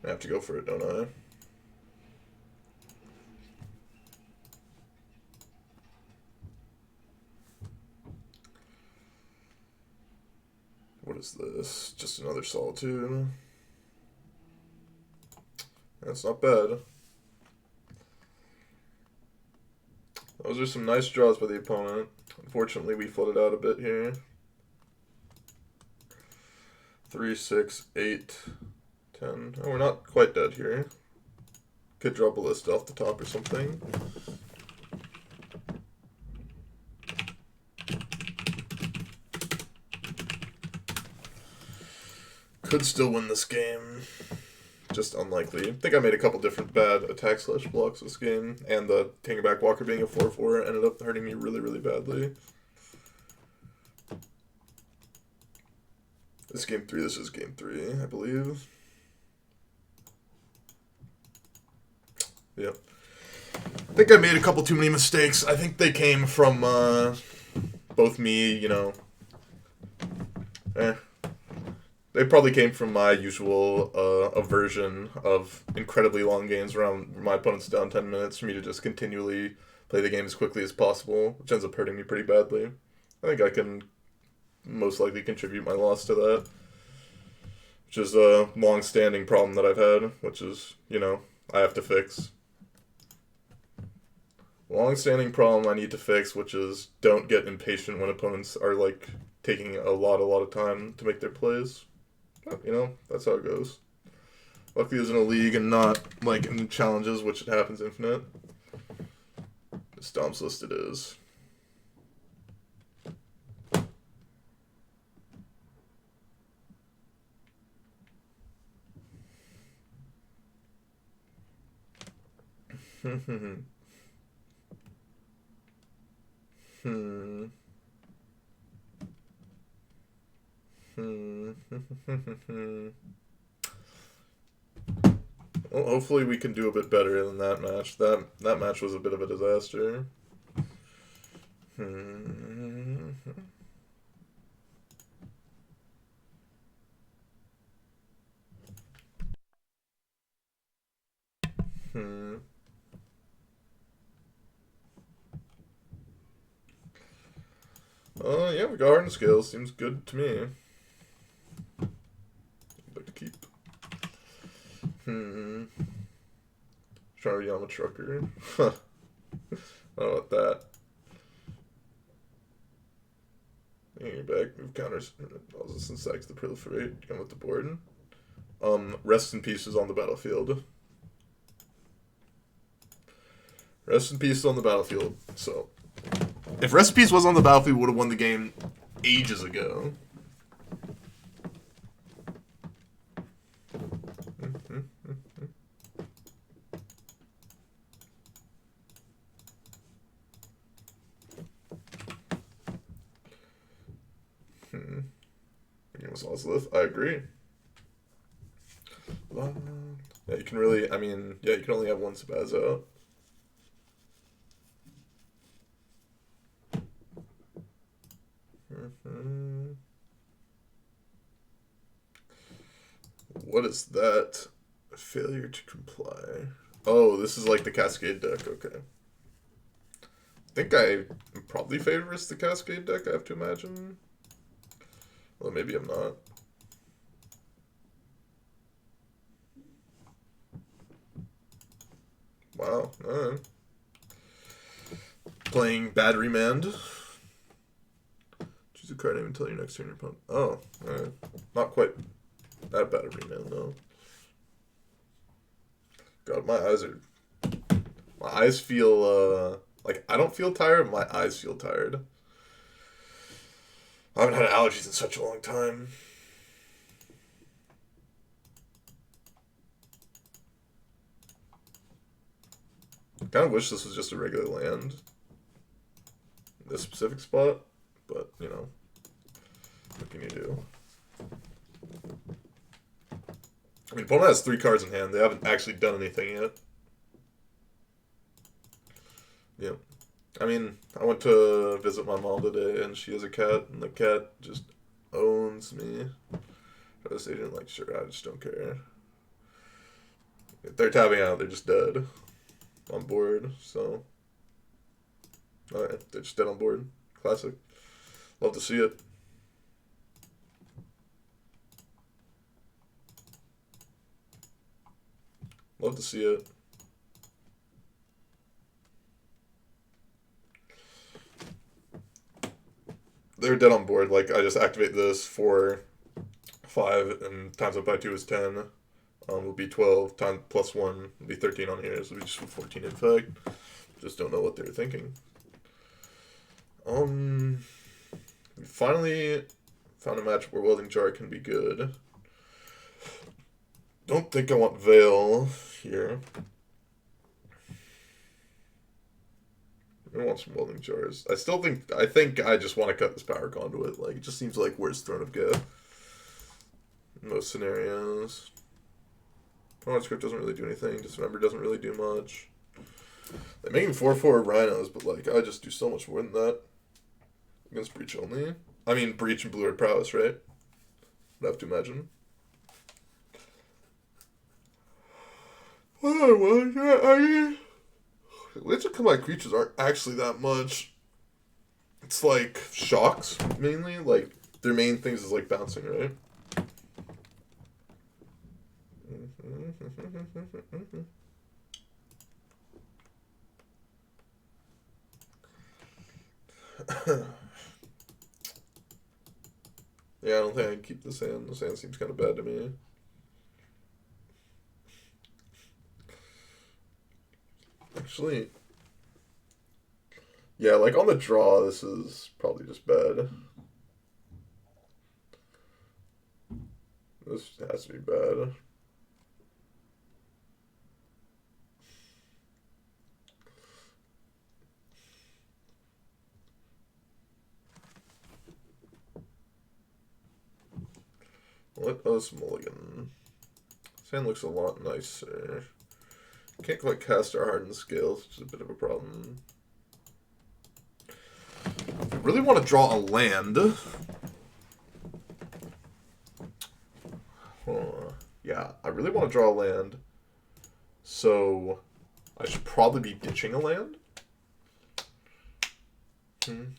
I have to go for it, don't I? What is this? Just another Solitude. That's not bad. Those are some nice draws by the opponent. Unfortunately, we flooded out a bit here. 3, 6, 8, 10. Oh, we're not quite dead here. Could drop a list off the top or something. Could still win this game. Just unlikely. I think I made a couple different bad attack/blocks this game, and the Hangerback Walker being a 4/4 ended up hurting me really, really badly. This is game 3. This is game 3, I believe. Yep. I think I made a couple too many mistakes. I think they came from both me, you know, They probably came from my usual aversion of incredibly long games around my opponent's down 10 minutes for me to just continually play the game as quickly as possible, which ends up hurting me pretty badly. I think I can most likely contribute my loss to that, which is a long-standing problem that I've had, which is, I have to fix. Long-standing problem I need to fix, which is don't get impatient when opponents are, like, taking a lot of time to make their plays. But, that's how it goes. Luckily, it's in a league and not, like, in challenges, which it happens infinite. This Dom's list it is. Well, hopefully we can do a bit better than that match. That match was a bit of a disaster. Yeah, we got Hardened skills. Seems good to me. I'd like to keep. Yama Trucker. Huh. I don't know about that. You're back. Move counters. Resistance stacks the proliferate. Come with the board. Rest in Peace is on the battlefield. Rest in Peace is on the battlefield. So, if Rest in Peace was on the battlefield, we would have won the game ages ago. I agree. Yeah, you can really, you can only have one Zabaz out. What is that? Failure to comply. Oh, this is like the Cascade deck, okay. I think I probably favors the Cascade deck, I have to imagine. Well, maybe I'm not. Wow, alright. Playing Bad Remand. Choose a card name until your next turn your opponent. Oh, alright. Not quite that bad a remand, though. God, my eyes feel, like, I don't feel tired, my eyes feel tired. I haven't had allergies in such a long time. I kind of wish this was just a regular land. This specific spot, but, what can you do? Opponent has 3 cards in hand. They haven't actually done anything yet. Yeah. I went to visit my mom today, and she has a cat, and the cat just owns me. I just didn't sure, I just don't care. If they're tapping out, they're just dead on board, so. Alright, they're just dead on board. Classic. Love to see it. Love to see it. They're dead on board. I just activate this for 5, and times up by 2 is 10. Will be 12. Time plus 1 will be 13 on here, so we just 14 in fact. Just don't know what they were thinking. We finally found a match where Welding Jar can be good. Don't think I want Veil here. I want some Welding Jars. I think I just want to cut this Power Conduit. It just seems like worst Throne of Geth in most scenarios. Opponent script doesn't really do anything. Dismember doesn't really do much. They make 4/4 Rhinos, but I just do so much more than that. Against Breach only. Breach and Blue Red Prowess, right? I have to imagine. Well, yeah, I mean, lands that come by creatures aren't actually that much. It's like shocks, mainly. Like, their main things is like bouncing, right? Yeah, I don't think I can keep the sand. The sand seems kind of bad to me. Actually, yeah, like on the draw, this is probably just bad. This has to be bad. Let us mulligan. Sand looks a lot nicer. Can't quite cast our hardened scales, which is a bit of a problem. I really want to draw a land. Yeah, I really want to draw a land. So I should probably be ditching a land.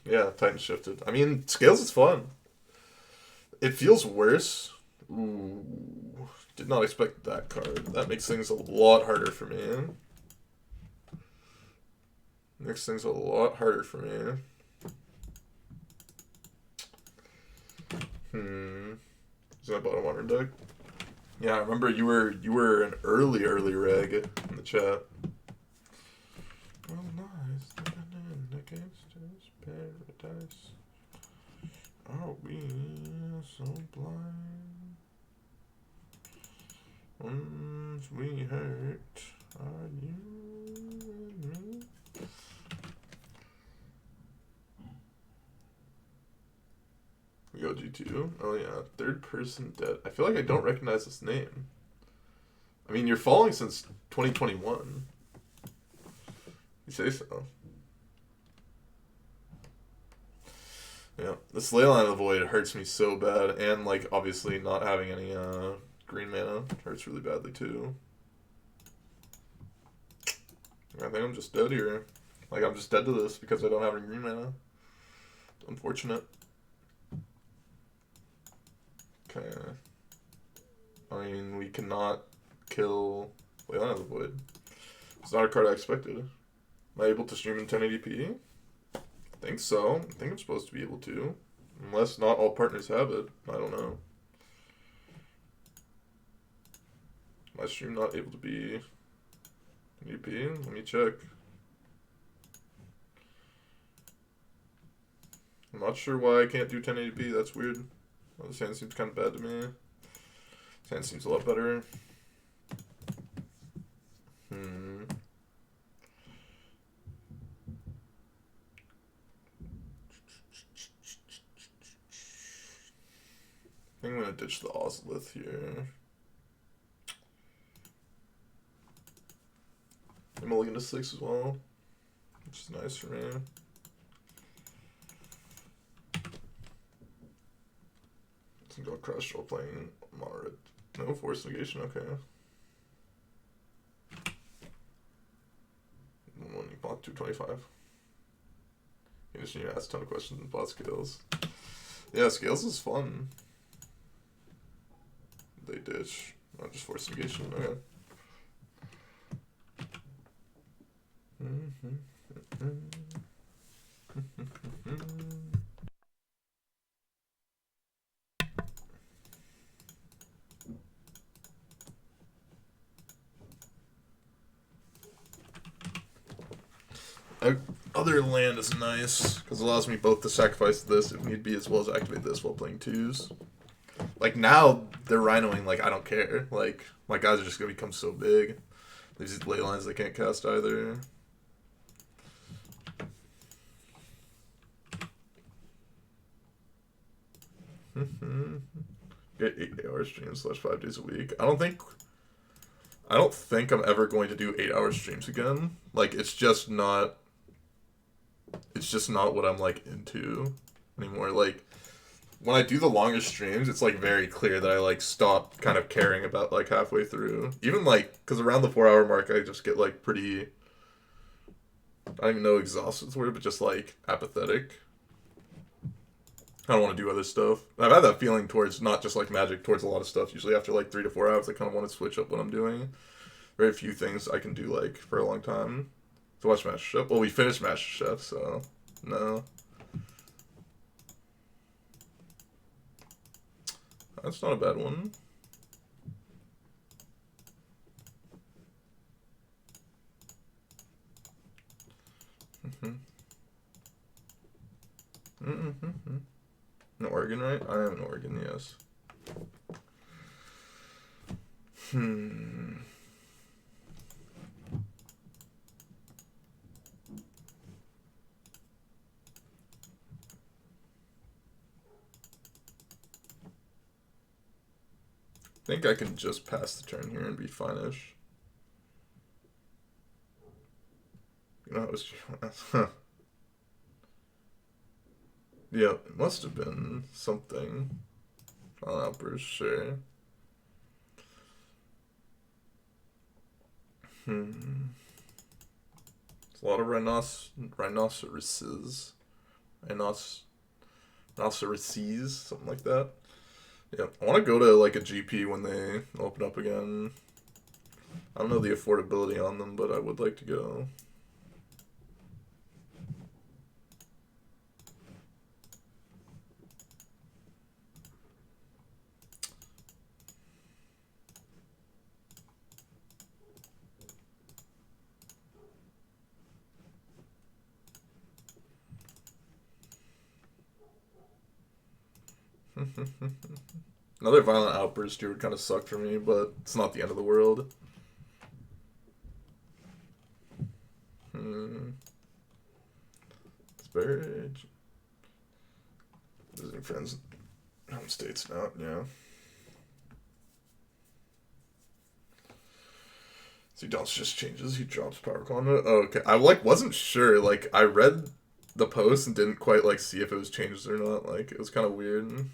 Yeah, Titan shifted. I mean, scales is fun. It feels worse. Ooh, did not expect that card. That makes things a lot harder for me. Makes things a lot harder for me. Is that bottom water deck? Yeah, I remember you were an early reg in the chat. Well, nice. Against his paradise. Are we so blind? Once we hurt, are you and me? We go G2. Oh yeah, third person dead. I feel like I don't recognize this name. I mean, you're following since 2021. You say so. Yeah, this Leyline of the Void hurts me so bad, and like obviously not having any green mana hurts really badly too. I think I'm just dead here. Like I'm just dead to this because I don't have any green mana. Unfortunate. Okay. I mean, we cannot kill Leyline of the Void. It's not a card I expected. Am I able to stream in 1080p? I think so. I think I'm supposed to be able to. Unless not all partners have it. I don't know. My stream not able to be 1080p? Let me check. I'm not sure why I can't do 1080p. That's weird. Oh, the sand seems kind of bad to me. Sand seems a lot better. I think I'm going to ditch the Ozolith here. I'm only going to 6 as well, which is nice for me. Let's go crush while playing moderate. No force negation, okay. One block 225. You just need to ask a ton of questions and plot scales. Yeah, scales is fun. They ditch. Not just force negation, okay. Other land is nice because it allows me both to sacrifice this if need be as well as activate this while playing 2s. Like now they're rhinoing like I don't care. Like my guys are just gonna become so big. There's these ley lines they can't cast either. Get 8-hour streams / 5 days a week. I don't think I'm ever going to do 8-hour streams again. Like it's just not what I'm like into anymore. Like when I do the longest streams, it's like very clear that I like stop kind of caring about like halfway through. Even like because around the 4 hour mark, I just get like pretty. I don't even know exhausted is the word, but just like apathetic. I don't want to do other stuff. I've had that feeling towards not just like Magic, towards a lot of stuff. Usually after like 3 to 4 hours, I kind of want to switch up what I'm doing. Very few things I can do like for a long time. To watch Master Chef. Well, we finished Master Chef, so no. That's not a bad one. An organ, right? I am an organ, yes. I think I can just pass the turn here and be fine-ish. You know, it was... yeah, it must have been something. I don't know for sure. It's a lot of rhinoceroses. Rhinoceroses, something like that. Yeah, I want to go to like a GP when they open up again. I don't know the affordability on them, but I would like to go. Another violent outburst here would kind of suck for me, but it's not the end of the world. Disparage. Visiting friends. Home states now, yeah. So he just changes, he drops power conduit. Oh, okay. I wasn't sure. Like I read the post and didn't quite like see if it was changes or not. Like it was kind of weird.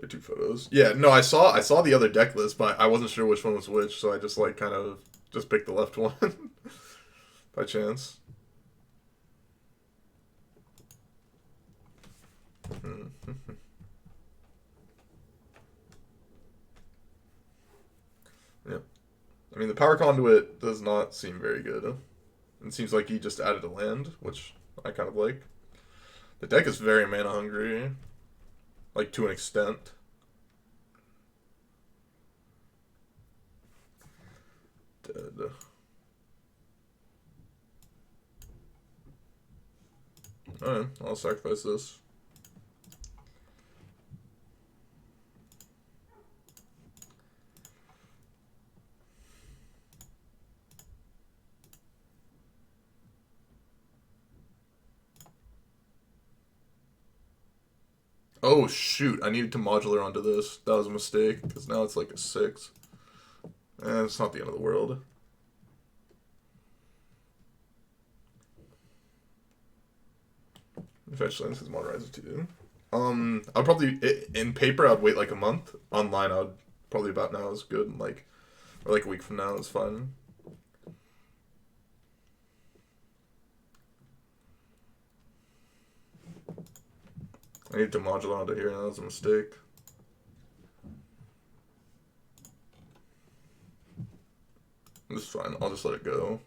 Two photos. Yeah, no, I saw the other deck list, but I wasn't sure which one was which, so I just like kind of just picked the left one by chance. Yeah. I mean, the power conduit does not seem very good. It seems like he just added a land, which I kind of like. The deck is very mana hungry, like to an extent. Dead. Alright, I'll sacrifice this. Oh shoot, I needed to modular onto this. That was a mistake, because now it's like a 6. And it's not the end of the world. Fetch lands his Moderizer too. I'd probably in paper I'd wait like a month. Online I'd probably about now is good. Like or like a week from now is fine. I need to modular onto here. That was a mistake. It's fine. I'll just let it go.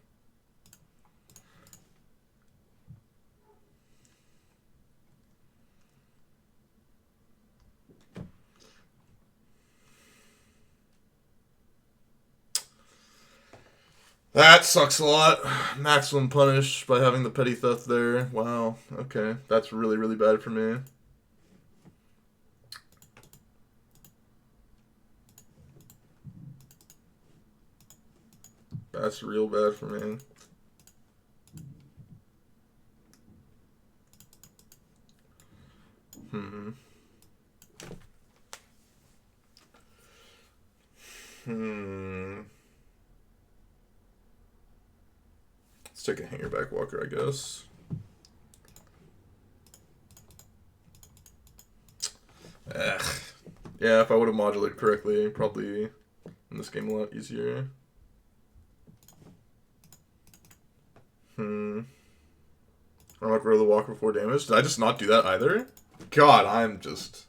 That sucks a lot. Maximum punish by having the petty theft there. Wow. Okay. That's really, really bad for me. That's real bad for me. Let's take a hangerback walker, I guess. Ugh. Yeah, if I would have modulated correctly, probably in this game a lot easier. I'm not grow the walker before damage. Did I just not do that either? God, I'm just...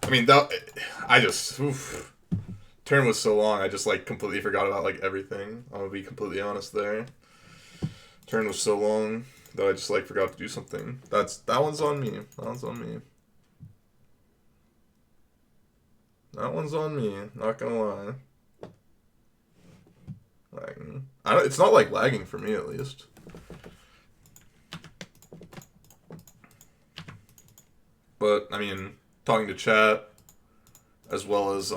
I mean, that... I just... Oof. Turn was so long, I just, like, completely forgot about, like, everything. I'm gonna be completely honest there. Turn was so long that I just, like, forgot to do something. That one's on me. That one's on me. That one's on me. Not gonna lie. Lagging. It's not, like, lagging for me, at least. But, I mean, talking to chat, as well as,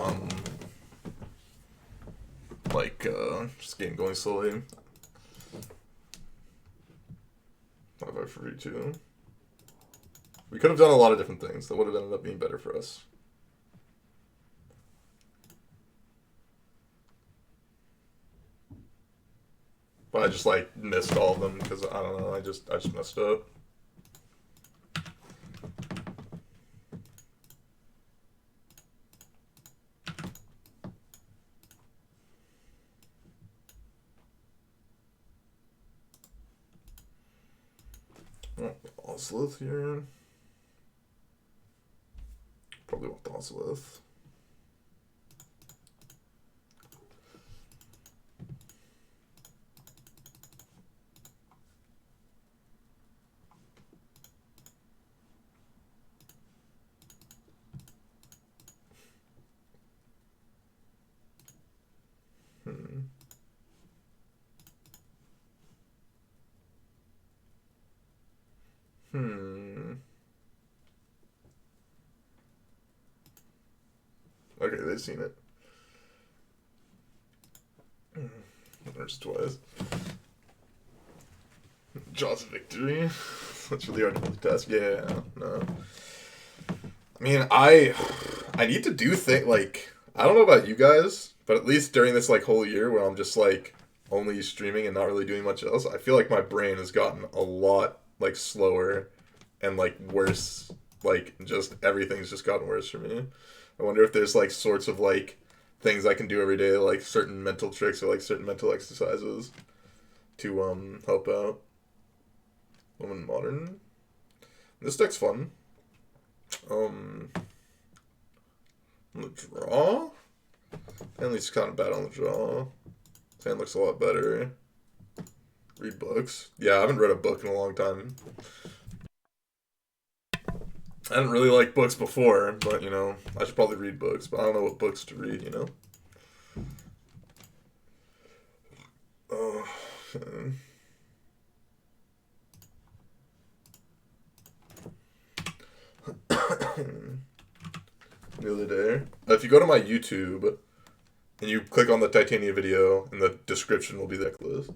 just getting going slowly. 5 for V2. We could have done a lot of different things that would have ended up being better for us. But I just, like, missed all of them because, I don't know, I just messed up. Oh, Ozlith here. Probably want the Ozlith. Okay, they've seen it. There's twice. Jaws of Victory. That's really hard to multitask. Yeah, no. I mean, I need to do things, like, I don't know about you guys, but at least during this, like, whole year where I'm just, like, only streaming and not really doing much else, I feel like my brain has gotten a lot, like, slower and, like, worse. Like, just everything's just gotten worse for me. I wonder if there's, like, sorts of, like, things I can do every day, like certain mental tricks or, like, certain mental exercises to, help out. Woman Modern. This deck's fun. On the draw? At least kind of bad on the draw. Hand looks a lot better. Read books. Yeah, I haven't read a book in a long time. I didn't really like books before, but, you know, I should probably read books, but I don't know what books to read, you know? Oh, okay. Nearly there. If you go to my YouTube and you click on the Titania video, in the description will be that close.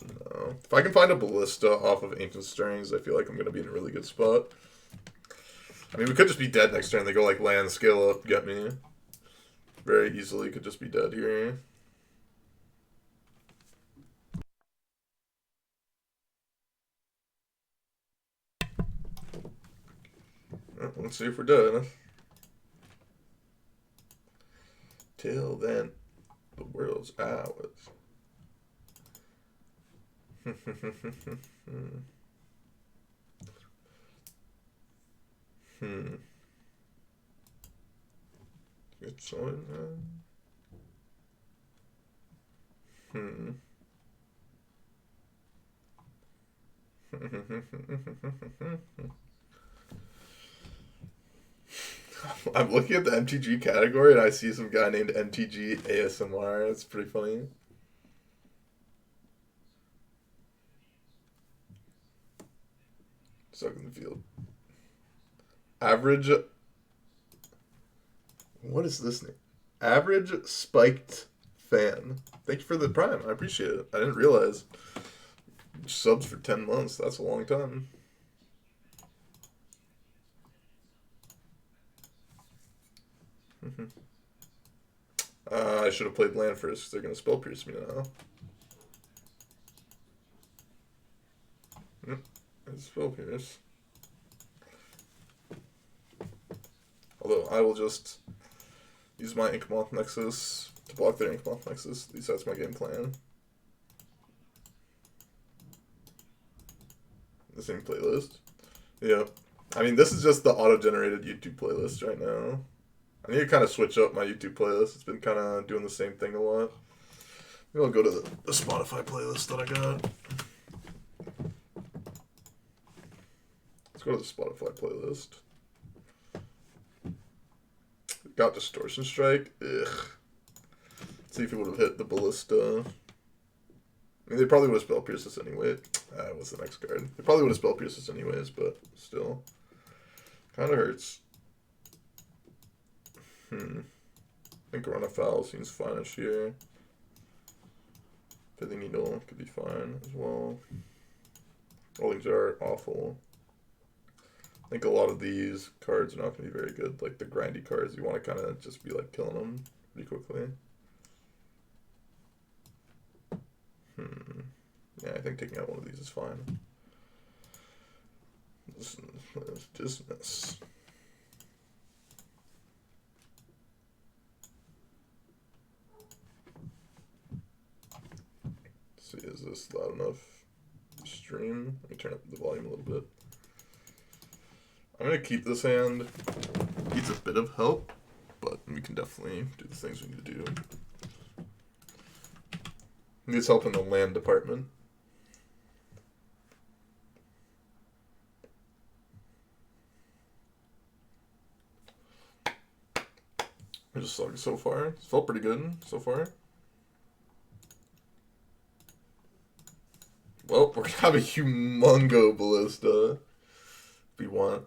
No. If I can find a ballista off of Ancient Stirrings, I feel like I'm going to be in a really good spot. I mean, we could just be dead next turn. They go, like, land, scale up, get me. Very easily could just be dead here. Let's see if we're dead. Till then, the world's ours. Good sign, I'm looking at the MTG category and I see some guy named MTG ASMR. It's pretty funny. stuck in the field. Average. What is this name? Average Spiked Fan. Thank you for the Prime. I appreciate it. I didn't realize. Subs for 10 months. That's a long time. I should have played land first because they're going to spell pierce me now. It's spell pierce. Although I will just use my Inkmoth Nexus to block their Inkmoth Nexus. At least that's my game plan. The same playlist. Yeah. I mean, this is just the auto-generated YouTube playlist right now. I need to kind of switch up my YouTube playlist. It's been kind of doing the same thing a lot. Maybe I'll go to the Spotify playlist that I got. Let's go to the Spotify playlist. Got Distortion Strike. Ugh. Let's see if he would have hit the Ballista. I mean, they probably would have spell pierced this anyway. What's the next card? They probably would have spell pierced this anyways, but still. Kind of hurts. I think Run a Foul seems fine-ish here. Pithing Needle could be fine as well. Rolling Jar, awful. I think a lot of these cards are not going to be very good. Like the grindy cards, you want to kind of just be like killing them pretty quickly. Yeah, I think taking out one of these is fine. This is dizziness. See, is this loud enough? Stream. Let me turn up the volume a little bit. I'm gonna keep this hand. Needs a bit of help, but we can definitely do the things we need to do. Needs help in the land department. I just saw it so far. It's felt pretty good so far. Well, we're gonna have a humongo Ballista if we want.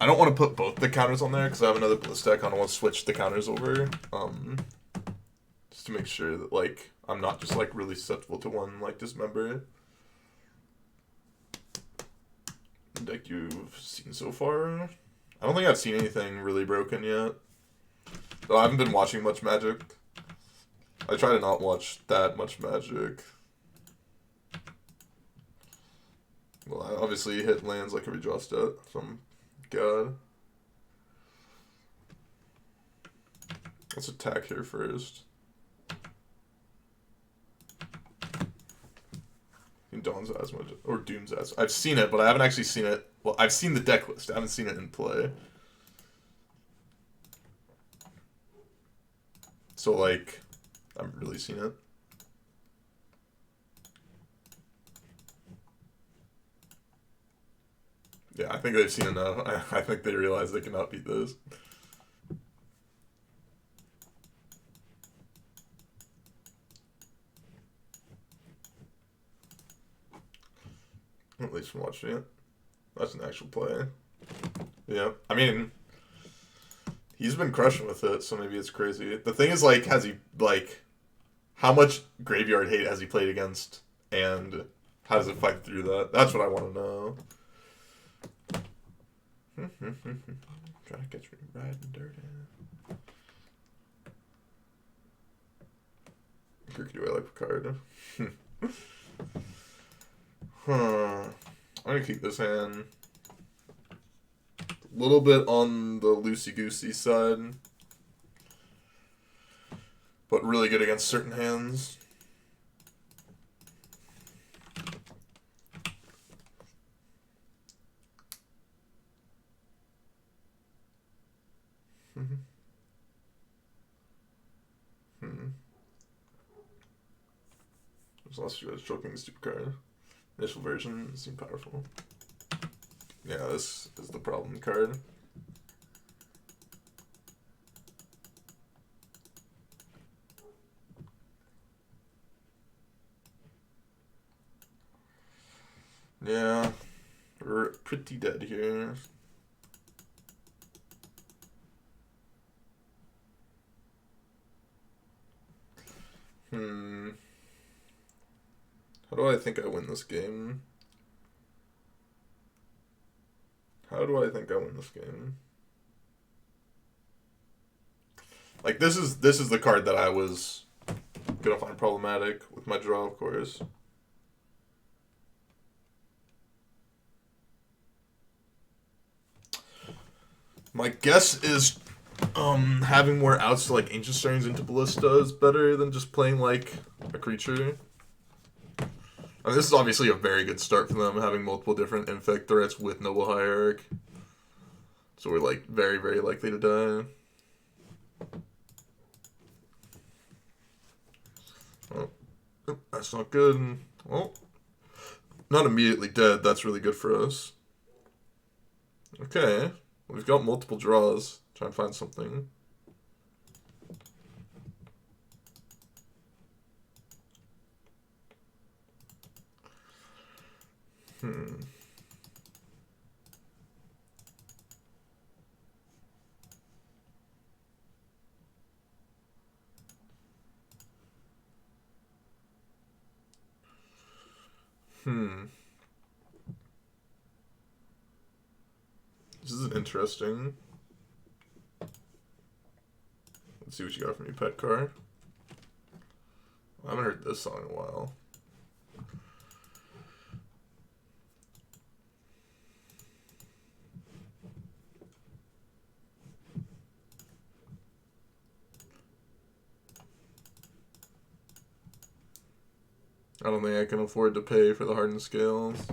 I don't want to put both the counters on there because I have another Ballista. I kind of want to switch the counters over, just to make sure that like I'm not just like really susceptible to one like Dismember. Deck you've seen so far? I don't think I've seen anything really broken yet. Though I haven't been watching much Magic. I try to not watch that much Magic. Well, I obviously hit lands like every draw stat, so I'm good. Let's attack here first. Dawn's Asthma, or Doom's Asthma. I've seen it, but I haven't actually seen it. Well, I've seen the deck list. I haven't seen it in play. So, like, I haven't really seen it. Yeah, I think they've seen it now. I think they realize they cannot beat this. At least from watching it. That's an actual play. Yeah, I mean, he's been crushing with it, so maybe it's crazy. The thing is, like, has he, like, how much graveyard hate has he played against, and how does it fight through that? That's what I want to know. Trying to catch me riding dirty. Do I like Picard? I'm gonna keep this hand. A little bit on the loosey-goosey side, but really good against certain hands. Unless you guys choking the stupid card. Initial version seemed powerful. Yeah, this is the problem card. Yeah, we're pretty dead here. How do I think I win this game? How do I think I win this game? Like, this is the card that I was gonna find problematic with my draw, of course. My guess is having more outs to like Ancient Stirrings into Ballista is better than just playing like a creature. I mean, this is obviously a very good start for them, having multiple different infect threats with Noble Hierarch. So we're like very, very likely to die. Oh, that's not good. Well, not immediately dead. That's really good for us. Okay. We've got multiple draws. Try and find something. This is interesting. Let's see what you got from your pet car. I haven't heard this song in a while. I don't think I can afford to pay for the hardened scales.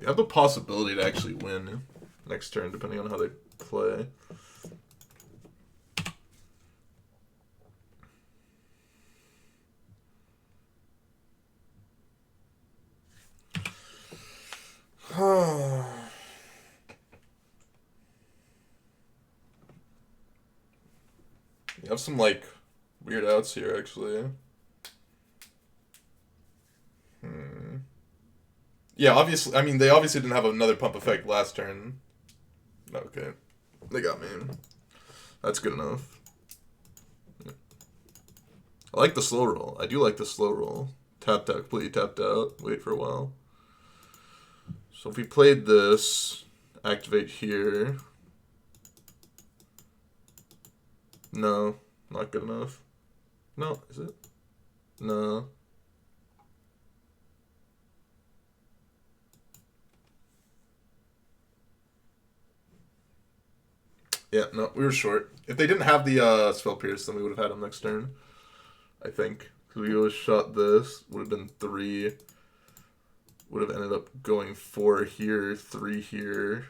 You have the possibility to actually win next turn, depending on how they play. You have some, like, weird outs here, actually. Yeah, obviously, I mean, they obviously didn't have another pump effect last turn. Okay. They got me. That's good enough. I like the slow roll. I do like the slow roll. Tapped out, completely tapped out. Wait for a while. So if we played this, activate here. No, not good enough. No, is it? No. Yeah, no, we were short. If they didn't have the Spell Pierce, then we would have had him next turn. I think. Because we would have shot this. Would have been 3. Would have ended up going 4 here, 3 here.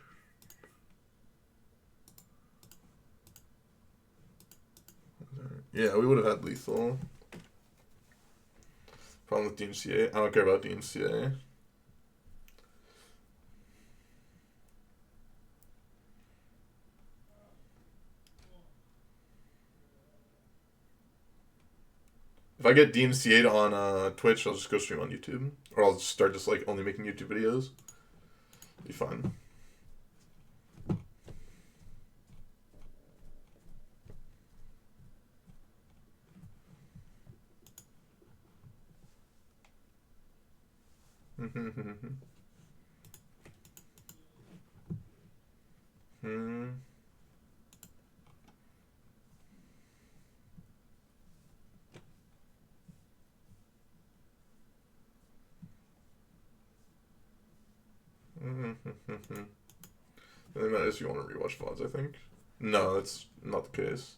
Yeah, we would have had lethal. Problem with DMCA. I don't care about DMCA. If I get DMCA'd on Twitch, I'll just go stream on YouTube. Or I'll start just like only making YouTube videos. Be fun. It matters if you want to rewatch VODs, I think. No, that's not the case.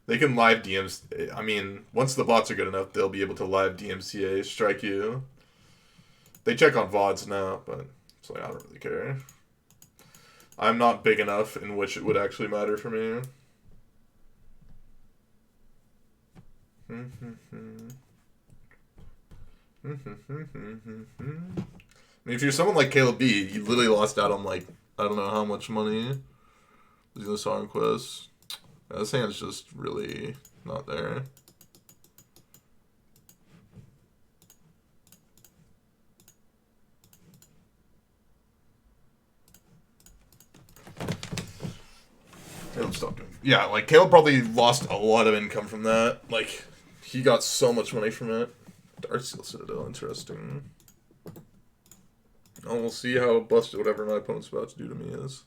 They can live DMs. I mean, once the bots are good enough, they'll be able to live DMCA, strike you. They check on VODs now, but it's like, I don't really care. I'm not big enough in which it would actually matter for me. mean, if you're someone like Caleb B, you literally lost out on like I don't know how much money losing the Song Quest. Yeah, this hand's just really not there. Caleb stopped doing. Yeah, like Caleb probably lost a lot of income from that. Like he got so much money from it. Dark Steel Citadel, interesting. Oh, we'll see how busted whatever my opponent's about to do to me is.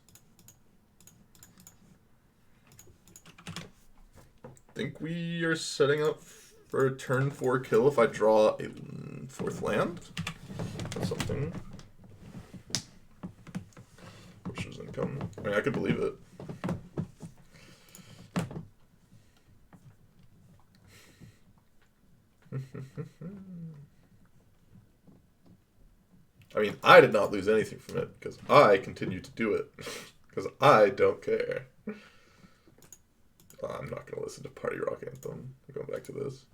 I think we are setting up for a turn 4 kill if I draw a 4th land or something. Pushes income. I mean, I could believe it. I mean, I did not lose anything from it because I continued to do it because I don't care. I'm not going to listen to Party Rock Anthem. I'm going back to this.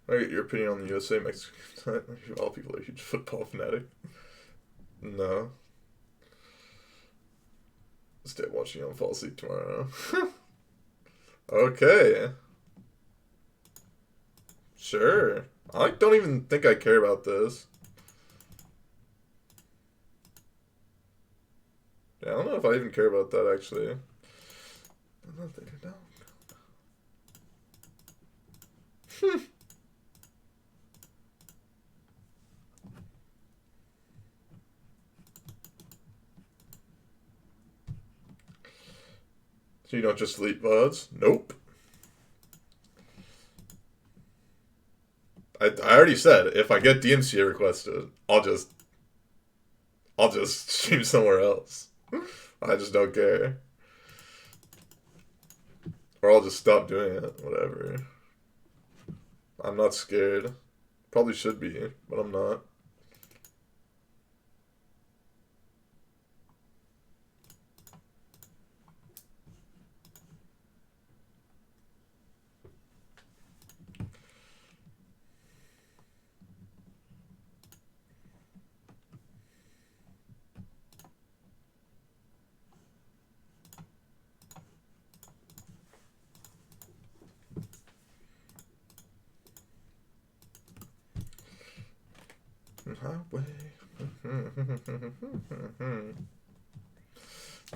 I get your opinion on the USA Mexico side. All people are huge football fanatic. No. Stay watching you and fall asleep tomorrow. Okay. Sure. I don't even think I care about this. Yeah, I don't know if I even care about that actually. I don't think I don't. So you don't just delete VODs? Nope. I already said if I get DMCA requested, I'll just stream somewhere else. I just don't care. Or I'll just stop doing it. Whatever. I'm not scared. Probably should be, but I'm not.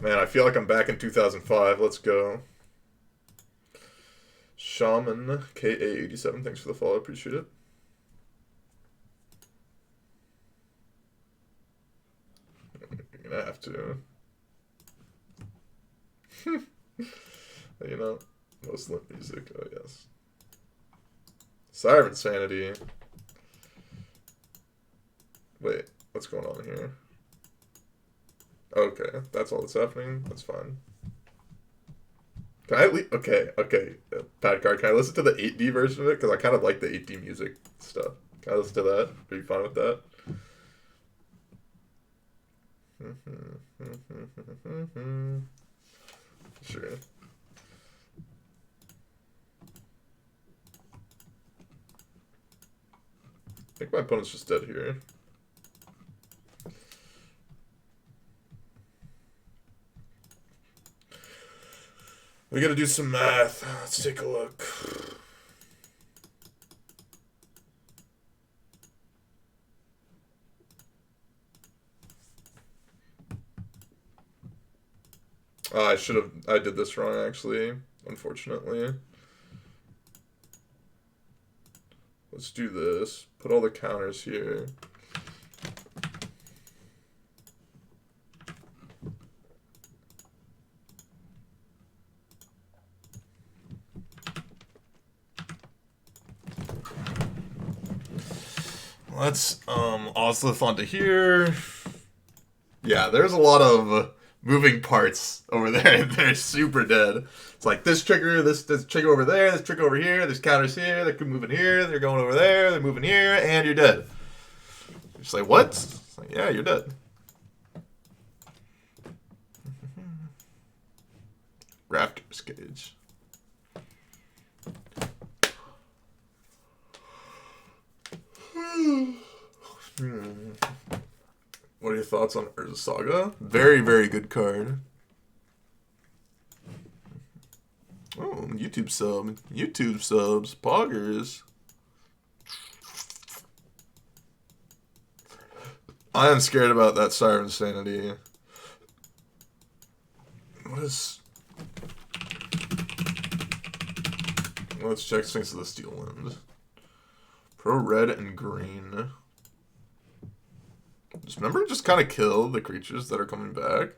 Man, I feel like I'm back in 2005. Let's go. Shaman KA87, thanks for the follow. Appreciate it. You're gonna have to. You know, most limp music. Oh, yes. Siren Sanity. Wait, what's going on here? Okay, that's all that's happening. That's fine. Can I okay, pad card. Can I listen to the 8D version of it? Because I kind of like the 8D music stuff. Can I listen to that? Are you fine with that? Sure. I think my opponent's just dead here. We gotta do some math. Let's take a look. I did this wrong actually, unfortunately. Let's do this. Put all the counters here. let's Ozlith onto here. Yeah, there's a lot of moving parts over there. They're super dead. It's like this trigger, this trigger over there, this trigger over here, there's counters here, they're moving here, they're going over there, they're moving here, and you're dead. You're just like, what? It's like, yeah, you're dead. Raptor's Cage. What are your thoughts on Urza Saga? Very, very good card. Oh, YouTube sub. YouTube subs. Poggers. I am scared about that Siren Sanity. What is... Let's check Sphinx of the Steel Wind. Pro red and green. Dismember just kind of kill the creatures that are coming back.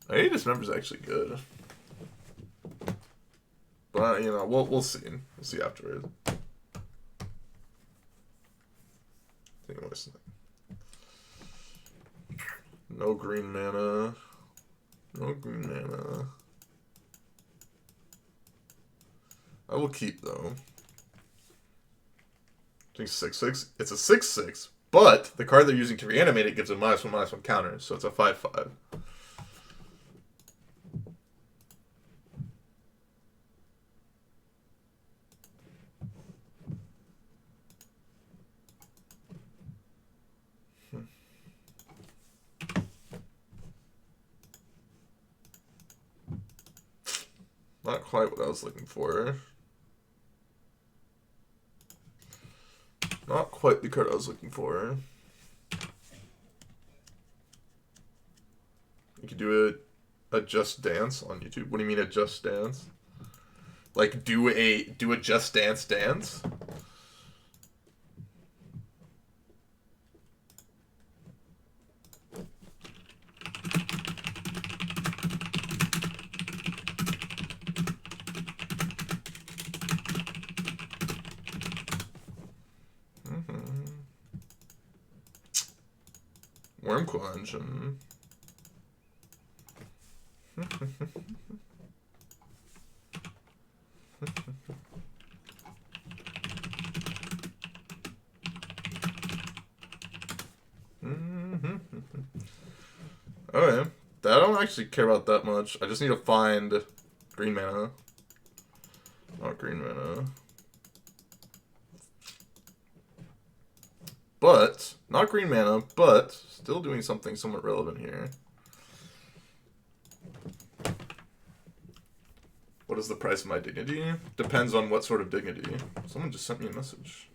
I think Dismember's actually good. But, you know, we'll see. We'll see afterwards. No green mana. No green mana. I will keep, though. I think 6/6. It's a 6/6, but the card they're using to reanimate it gives a -1/-1 counter, so it's a 5/5. Not quite what I was looking for. Not quite the card I was looking for. You could do a Just Dance on YouTube. What do you mean a Just Dance? Like do a Just Dance dance? Worm Quantum. Okay. I don't actually care about that much. I just need to find green mana. Not green mana. But, not green mana, but still doing something somewhat relevant here. What is the price of my dignity? Depends on what sort of dignity. Someone just sent me a message.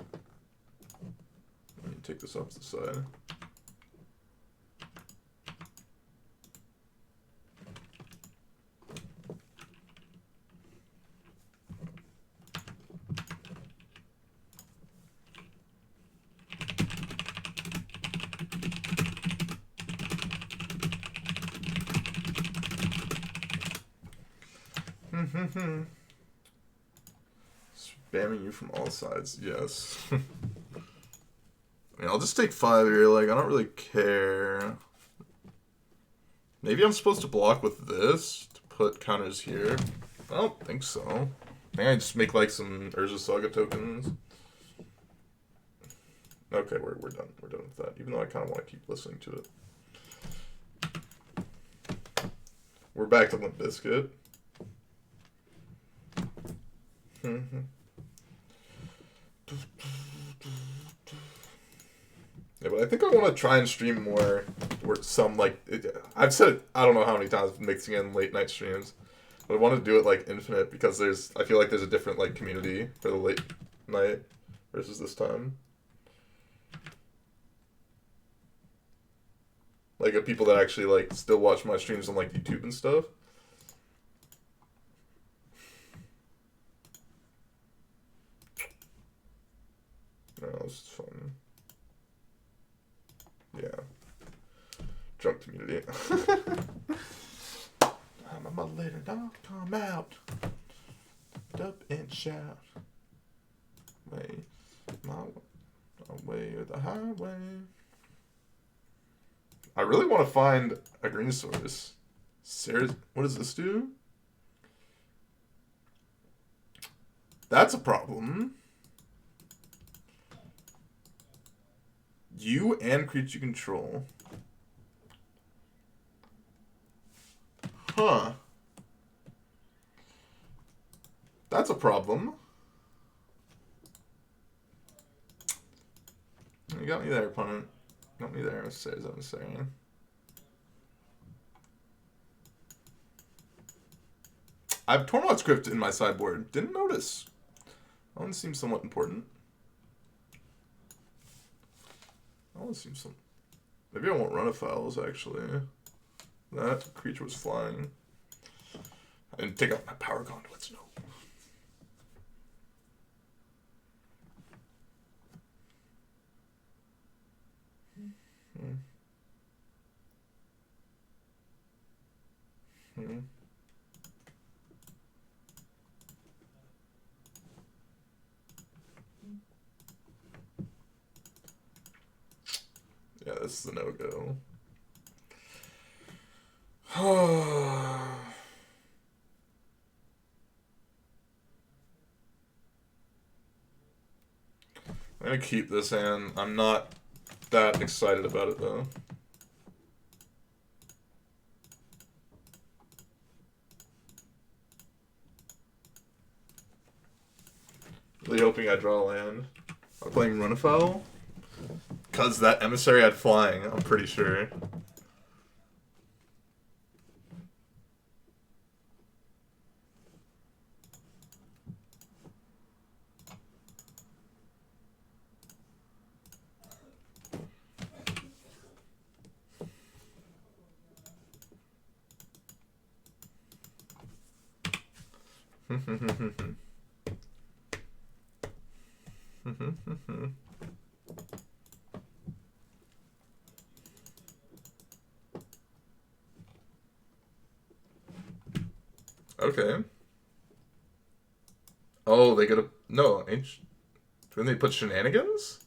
Let me take this off to the side. Spamming you from all sides, yes. I mean, I'll just take 5 here, like, I don't really care. Maybe I'm supposed to block with this to put counters here. I don't think so. I think I just make, like, some Urza Saga tokens. Okay, we're done. We're done with that, even though I kind of want to keep listening to it. We're back to Limp Bizkit. Yeah, but I think I want to try and stream more. Where some I've said it, I don't know how many times mixing in late night streams, but I want to do it like infinite because I feel like there's a different like community for the late night versus this time. Like of people that actually like still watch my streams on like YouTube and stuff. No, it's fun. Yeah. Drunk community. I'm a little dog, come out. Up and shout. Wait. the highway. I really want to find a green source. Sarah's, what does this do? That's a problem. You and creature you control. Huh. That's a problem. You got me there, opponent. Got me there, says I'm saying. I have Tormod's Crypt in my sideboard. Didn't notice. That one seems somewhat important. That one seems some. Maybe I won't run a fouls actually. That creature was flying. I didn't take out my power conduits, no. Yeah, this is a no-go. I'm gonna keep this hand. I'm not that excited about it though. Really hoping I draw a land. I'm playing Run Afoul. Because that emissary had flying, I'm pretty sure. Okay. Oh, they gotta... No, ain't... Didn't they put shenanigans?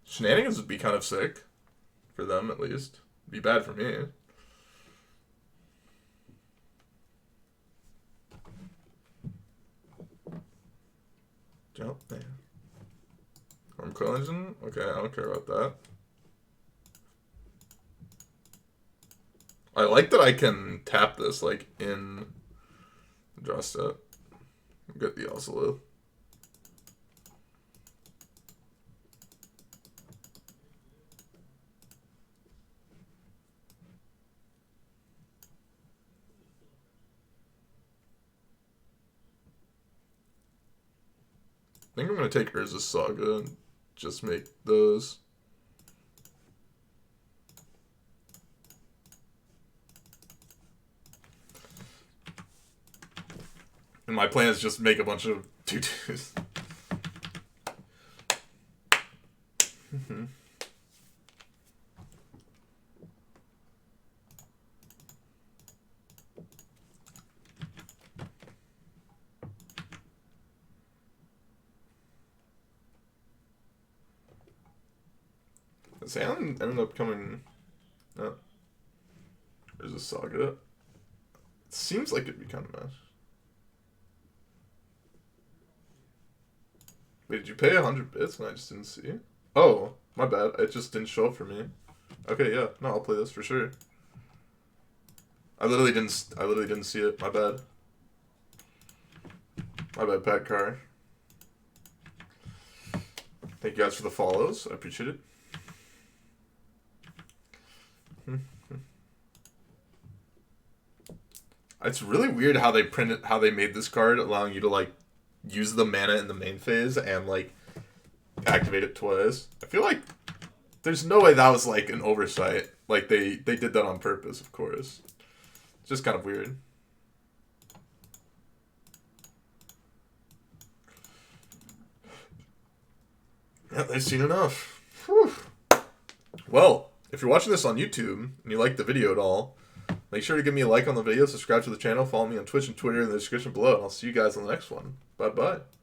Shenanigans would be kind of sick. For them, at least. Be bad for me. Jump there. Arm Coil Engine? Okay, I don't care about that. I like that I can tap this, like, in draw step. Get the Oslo. I think I'm going to take Urza's Saga and just make those. And my plan is just make a bunch of 2/2s. This hand ended up coming. Oh. There's a Saga. It seems like it'd be kind of mess. Wait, did you pay 100 bits and I just didn't see? Oh, my bad. It just didn't show up for me. Okay, yeah. No, I'll play this for sure. I literally didn't see it. My bad. My bad, Pat Carr. Thank you guys for the follows. I appreciate it. It's really weird how they made this card, allowing you to like use the mana in the main phase and like activate it twice. I feel like there's no way that was like an oversight. Like they did that on purpose, of course. It's just kind of weird. Yeah, they've seen enough. Whew. Well, if you're watching this on YouTube and you like the video at all, make sure to give me a like on the video, subscribe to the channel, follow me on Twitch and Twitter in the description below, and I'll see you guys on the next one. Bye-bye.